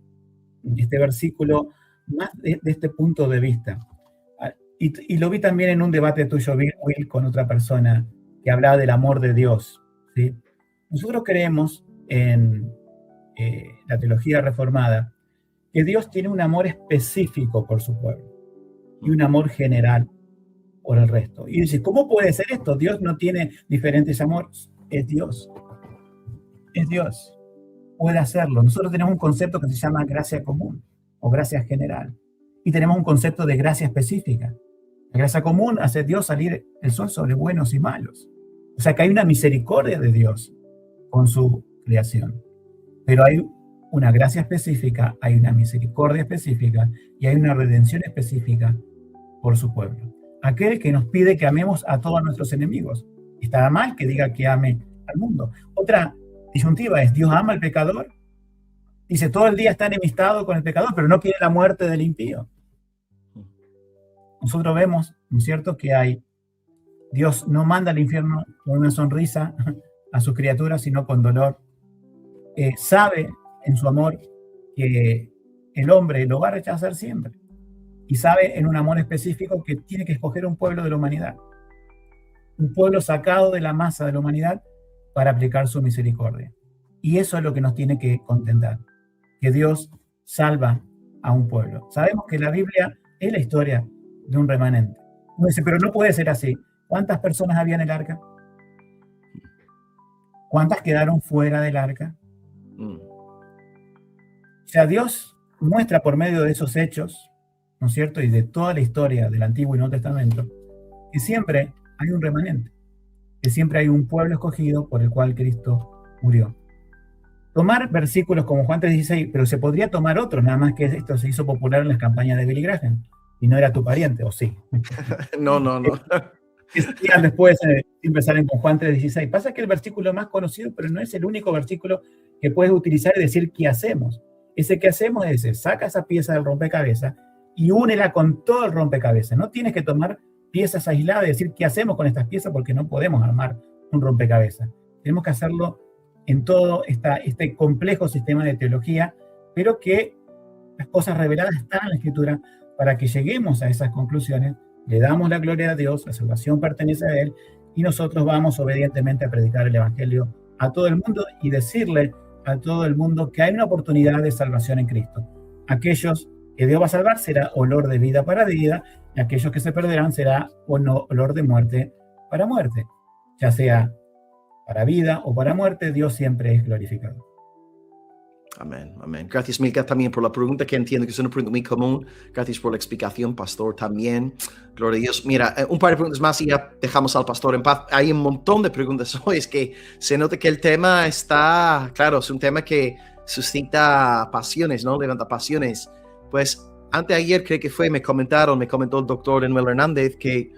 este versículo más de este punto de vista. Y lo vi también en un debate tuyo, Will, con otra persona que hablaba del amor de Dios, ¿sí? Nosotros creemos en la teología reformada que Dios tiene un amor específico por su pueblo y un amor general por el resto. Y dice, ¿cómo puede ser esto? Dios no tiene diferentes amores. Es Dios. Es Dios. Puede hacerlo. Nosotros tenemos un concepto que se llama gracia común o gracia general. Y tenemos un concepto de gracia específica. La gracia común hace Dios salir el sol sobre buenos y malos. O sea que hay una misericordia de Dios con su creación. Pero hay una gracia específica, hay una misericordia específica y hay una redención específica por su pueblo. Aquel que nos pide que amemos a todos nuestros enemigos. Está mal que diga que ame al mundo. Otra disyuntiva es, ¿Dios ama al pecador? Dice, todo el día está enemistado con el pecador, pero no quiere la muerte del impío. Nosotros vemos, ¿no es cierto?, que Dios no manda al infierno con una sonrisa a sus criaturas, sino con dolor. Sabe en su amor que el hombre lo va a rechazar siempre. Y sabe en un amor específico que tiene que escoger un pueblo de la humanidad. Un pueblo sacado de la masa de la humanidad para aplicar su misericordia. Y eso es lo que nos tiene que contentar. Que Dios salva a un pueblo. Sabemos que la Biblia es la historia de un remanente. Uno dice, pero no puede ser así. ¿Cuántas personas había en el arca? ¿Cuántas quedaron fuera del arca? O sea, Dios muestra por medio de esos hechos, ¿no es cierto?, y de toda la historia del Antiguo y Nuevo Testamento, que siempre hay un remanente, que siempre hay un pueblo escogido por el cual Cristo murió. Tomar versículos como Juan 3:16, pero se podría tomar otros, nada más que esto se hizo popular en las campañas de Billy Graham, y no era tu pariente, ¿o sí? No. Después siempre salen con Juan 3:16. Pasa que el versículo más conocido, pero no es el único versículo que puedes utilizar y decir qué hacemos. Ese que hacemos es ese, saca esa pieza del rompecabezas y únela con todo el rompecabezas. No tienes que tomar piezas aisladas y decir qué hacemos con estas piezas porque no podemos armar un rompecabezas. Tenemos que hacerlo en todo este complejo sistema de teología, pero que las cosas reveladas están en la Escritura para que lleguemos a esas conclusiones, le damos la gloria a Dios, la salvación pertenece a Él, y nosotros vamos obedientemente a predicar el Evangelio a todo el mundo y decirle a todo el mundo que hay una oportunidad de salvación en Cristo. Aquellos que Dios va a salvar será olor de vida para vida, y aquellos que se perderán será olor de muerte para muerte. Ya sea para vida o para muerte, Dios siempre es glorificado. Amén, amén. Gracias, Milka, también por la pregunta, que entiendo que es una pregunta muy común. Gracias por la explicación, pastor, también. Gloria a Dios. Mira, un par de preguntas más y ya dejamos al pastor en paz. Hay un montón de preguntas hoy. Es que se nota que el tema está, claro, es un tema que suscita pasiones, ¿no? Levanta pasiones. Pues, anteayer creo que fue, me comentó el doctor Enuel Hernández que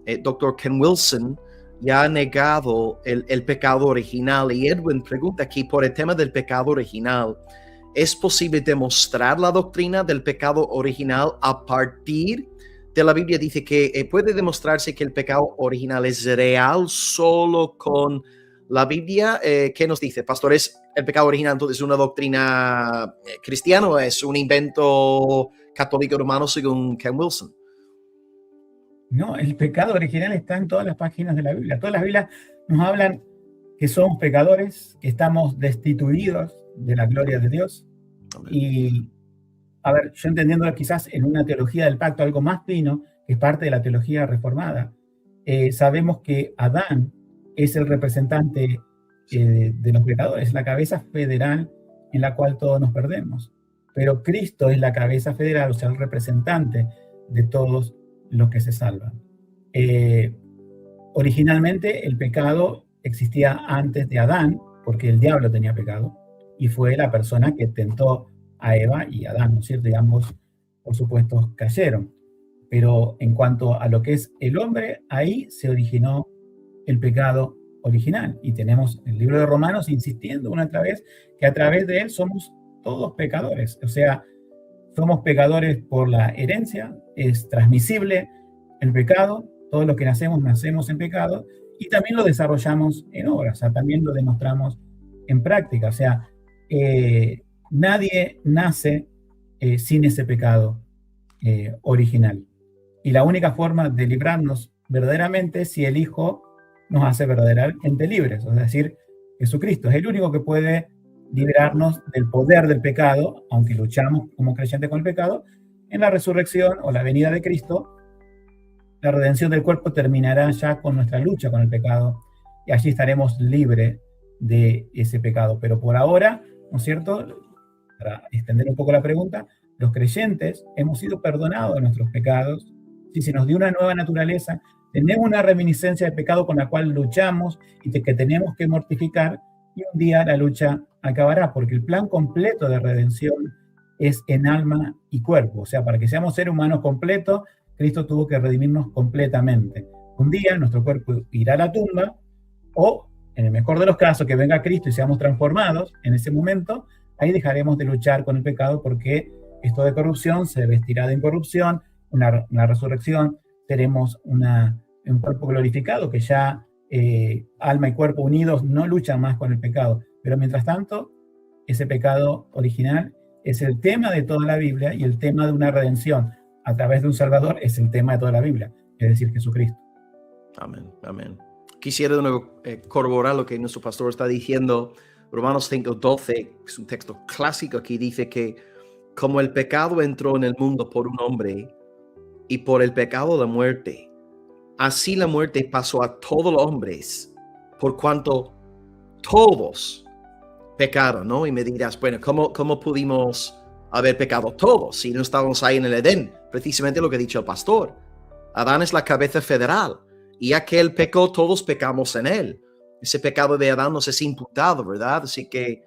el doctor Ken Wilson ya ha negado el pecado original. Y Edwin pregunta aquí por el tema del pecado original. ¿Es posible demostrar la doctrina del pecado original a partir de la Biblia? Dice que puede demostrarse que el pecado original es real solo con la Biblia. ¿Qué nos dice, pastor? ¿Es el pecado original entonces una doctrina cristiana o es un invento católico romano según Ken Wilson? No, el pecado original está en todas las páginas de la Biblia. Todas las Biblias nos hablan que somos pecadores, que estamos destituidos de la gloria de Dios. Amén. Y, a ver, yo entendiendo quizás en una teología del pacto algo más fino, que es parte de la teología reformada, sabemos que Adán es el representante de los pecadores, la cabeza federal en la cual todos nos perdemos. Pero Cristo es la cabeza federal, o sea, el representante de todos los que se salvan. Originalmente el pecado existía antes de Adán, porque el diablo tenía pecado, y fue la persona que tentó a Eva y a Adán, ¿no es cierto? Y ambos, por supuesto, cayeron. Pero en cuanto a lo que es el hombre, ahí se originó el pecado original. Y tenemos el libro de Romanos insistiendo una otra vez que a través de él somos todos pecadores. O sea, somos pecadores por la herencia, es transmisible el pecado, todo lo que nacemos en pecado, y también lo desarrollamos en obras, o sea, también lo demostramos en práctica. O sea, nadie nace sin ese pecado original. Y la única forma de librarnos verdaderamente es si el Hijo nos hace verdaderamente libres, es decir, Jesucristo es el único que puede liberarnos del poder del pecado, aunque luchamos como creyentes con el pecado. En la resurrección o la venida de Cristo, la redención del cuerpo terminará ya con nuestra lucha con el pecado, y allí estaremos libres de ese pecado. Pero por ahora, ¿no es cierto?, para extender un poco la pregunta, los creyentes hemos sido perdonados de nuestros pecados, si se nos dio una nueva naturaleza, tenemos una reminiscencia de pecado con la cual luchamos y que tenemos que mortificar, y un día la lucha acabará, porque el plan completo de redención es en alma y cuerpo. O sea, para que seamos seres humanos completos, Cristo tuvo que redimirnos completamente. Un día nuestro cuerpo irá a la tumba, o en el mejor de los casos, que venga Cristo y seamos transformados. En ese momento, ahí dejaremos de luchar con el pecado, porque esto de corrupción se vestirá de incorrupción. Una resurrección, seremos un cuerpo glorificado, que ya alma y cuerpo unidos no luchan más con el pecado. Pero mientras tanto, ese pecado original es el tema de toda la Biblia, y el tema de una redención a través de un Salvador es el tema de toda la Biblia, es decir, Jesucristo. Amén, amén. Quisiera de nuevo corroborar lo que nuestro pastor está diciendo. Romanos 5:12 es un texto clásico que dice que como el pecado entró en el mundo por un hombre, y por el pecado la muerte, así la muerte pasó a todos los hombres, por cuanto todos pecaron, ¿no? Y me dirás, bueno, ¿cómo pudimos haber pecado todos si no estábamos ahí en el Edén? Precisamente lo que ha dicho el pastor. Adán es la cabeza federal, y ya que él pecó, todos pecamos en él. Ese pecado de Adán nos es imputado, ¿verdad? Así que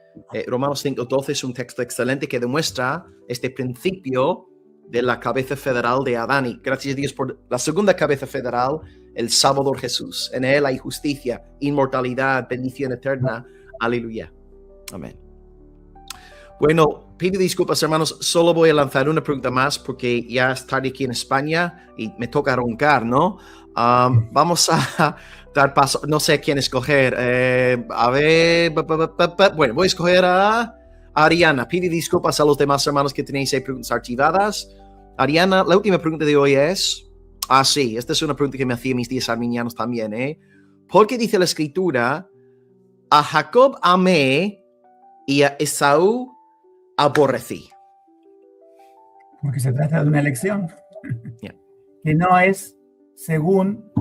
Romanos 5:12 es un texto excelente que demuestra este principio de la cabeza federal de Adán, y gracias a Dios por la segunda cabeza federal, el Salvador Jesús. En él hay justicia, inmortalidad, bendición eterna. Aleluya. Amén. Bueno, pido disculpas, hermanos, solo voy a lanzar una pregunta más porque ya es tarde aquí en España y me toca roncar, ¿no? Vamos a dar paso, no sé quién escoger. A ver, bueno, voy a escoger a Ariana. Pido disculpas a los demás hermanos que tenéis preguntas archivadas. Ariana, la última pregunta de hoy es... sí, esta es una pregunta que me hacía mis días arminianos también, ¿eh? ¿Por qué dice la Escritura, a Jacob amé y a Esaú aborrecí? Porque se trata de una elección Yeah. que no es según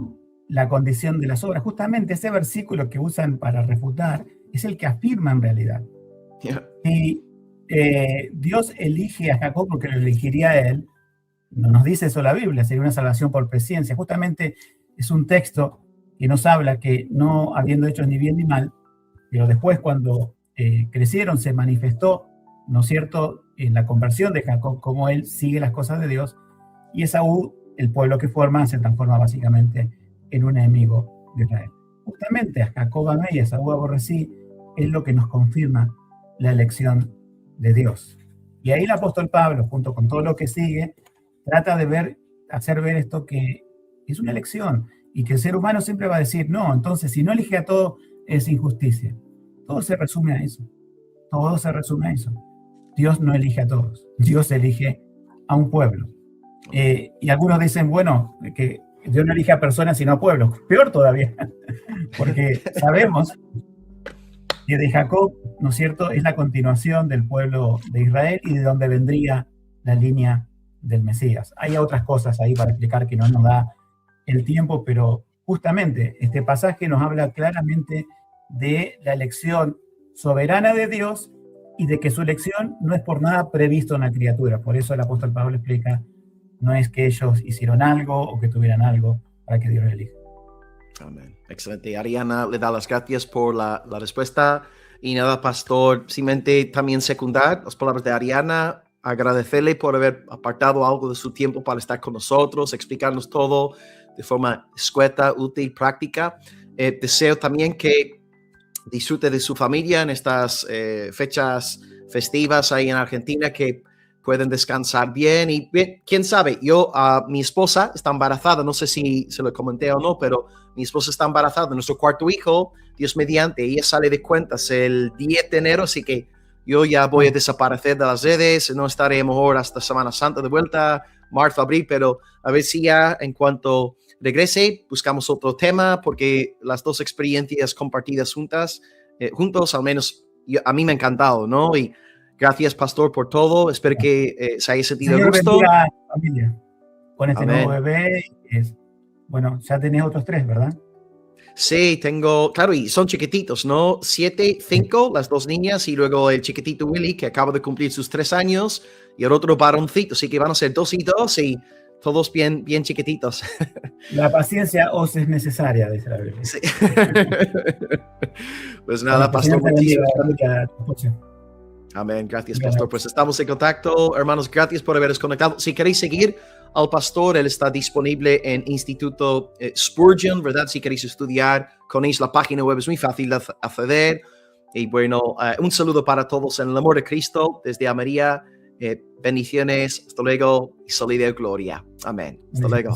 la condición de las obras. Justamente ese versículo que usan para refutar es el que afirma en realidad. Yeah. Y Dios elige a Jacob porque lo elegiría a él. No nos dice eso la Biblia, sería una salvación por presciencia. Justamente es un texto que nos habla que no habiendo hecho ni bien ni mal, pero después cuando crecieron se manifestó, ¿no es cierto?, en la conversión de Jacob, como él sigue las cosas de Dios, y Esaú, el pueblo que forma, se transforma básicamente en un enemigo de Israel. Justamente a Jacob amé y a Esaú aborrecí es lo que nos confirma la elección de Dios. Y ahí el apóstol Pablo, junto con todo lo que sigue, trata de hacer ver esto que es una elección y que el ser humano siempre va a decir, no, entonces si no elige a todo es injusticia. Todo se resume a eso. Todo se resume a eso. Dios no elige a todos. Dios elige a un pueblo. Y algunos dicen, bueno, que Dios no elige a personas sino a pueblos. Peor todavía, porque sabemos que de Jacob, ¿no es cierto?, es la continuación del pueblo de Israel y de donde vendría la línea del Mesías. Hay otras cosas ahí para explicar que no nos da el tiempo, pero justamente este pasaje nos habla claramente de la elección soberana de Dios y de que su elección no es por nada previsto en la criatura. Por eso el apóstol Pablo explica, no es que ellos hicieron algo o que tuvieran algo para que Dios los elija. Amén. Excelente. Ariana le da las gracias por la respuesta. Y nada, pastor, simplemente también secundar las palabras de Ariana, agradecerle por haber apartado algo de su tiempo para estar con nosotros, explicarnos todo de forma escueta, útil, práctica. Deseo también que disfrute de su familia en estas fechas festivas ahí en Argentina, que pueden descansar bien y quién sabe, mi esposa está embarazada, no sé si se lo comenté o no, pero mi esposa está embarazada de nuestro cuarto hijo, Dios mediante, ella sale de cuentas el 10 de enero, así que yo ya voy a desaparecer de las redes, no estaré mejor hasta Semana Santa de vuelta, marzo, abril, pero a ver si ya en cuanto regrese buscamos otro tema, porque las dos experiencias compartidas juntos, al menos a mí me ha encantado, ¿no? Y gracias, pastor, por todo. Espero que se haya sentido Señor, gusto. bendiga a tu familia con este Amén. nuevo bebé. Bueno, ya tenés otros 3, ¿verdad? Sí, tengo, claro, y son chiquititos, ¿no? 7, 5, las dos niñas, y luego el chiquitito Willy, que acaba de cumplir sus 3 años, y el otro varoncito, así que van a ser 2 y 2, y todos bien, bien chiquititos. La paciencia os es necesaria, dice la Biblia. Sí. Pues nada, pastor, muchísimas gracias. Amén, gracias, pastor. Pues estamos en contacto, hermanos, gracias por haberos conectado. Si queréis seguir al pastor, él está disponible en Instituto Spurgeon, ¿verdad? Si queréis estudiar con él, la página web es muy fácil de acceder. Y bueno, un saludo para todos en el amor de Cristo desde Almería. Bendiciones, hasta luego y salud de gloria. Amén. Hasta luego.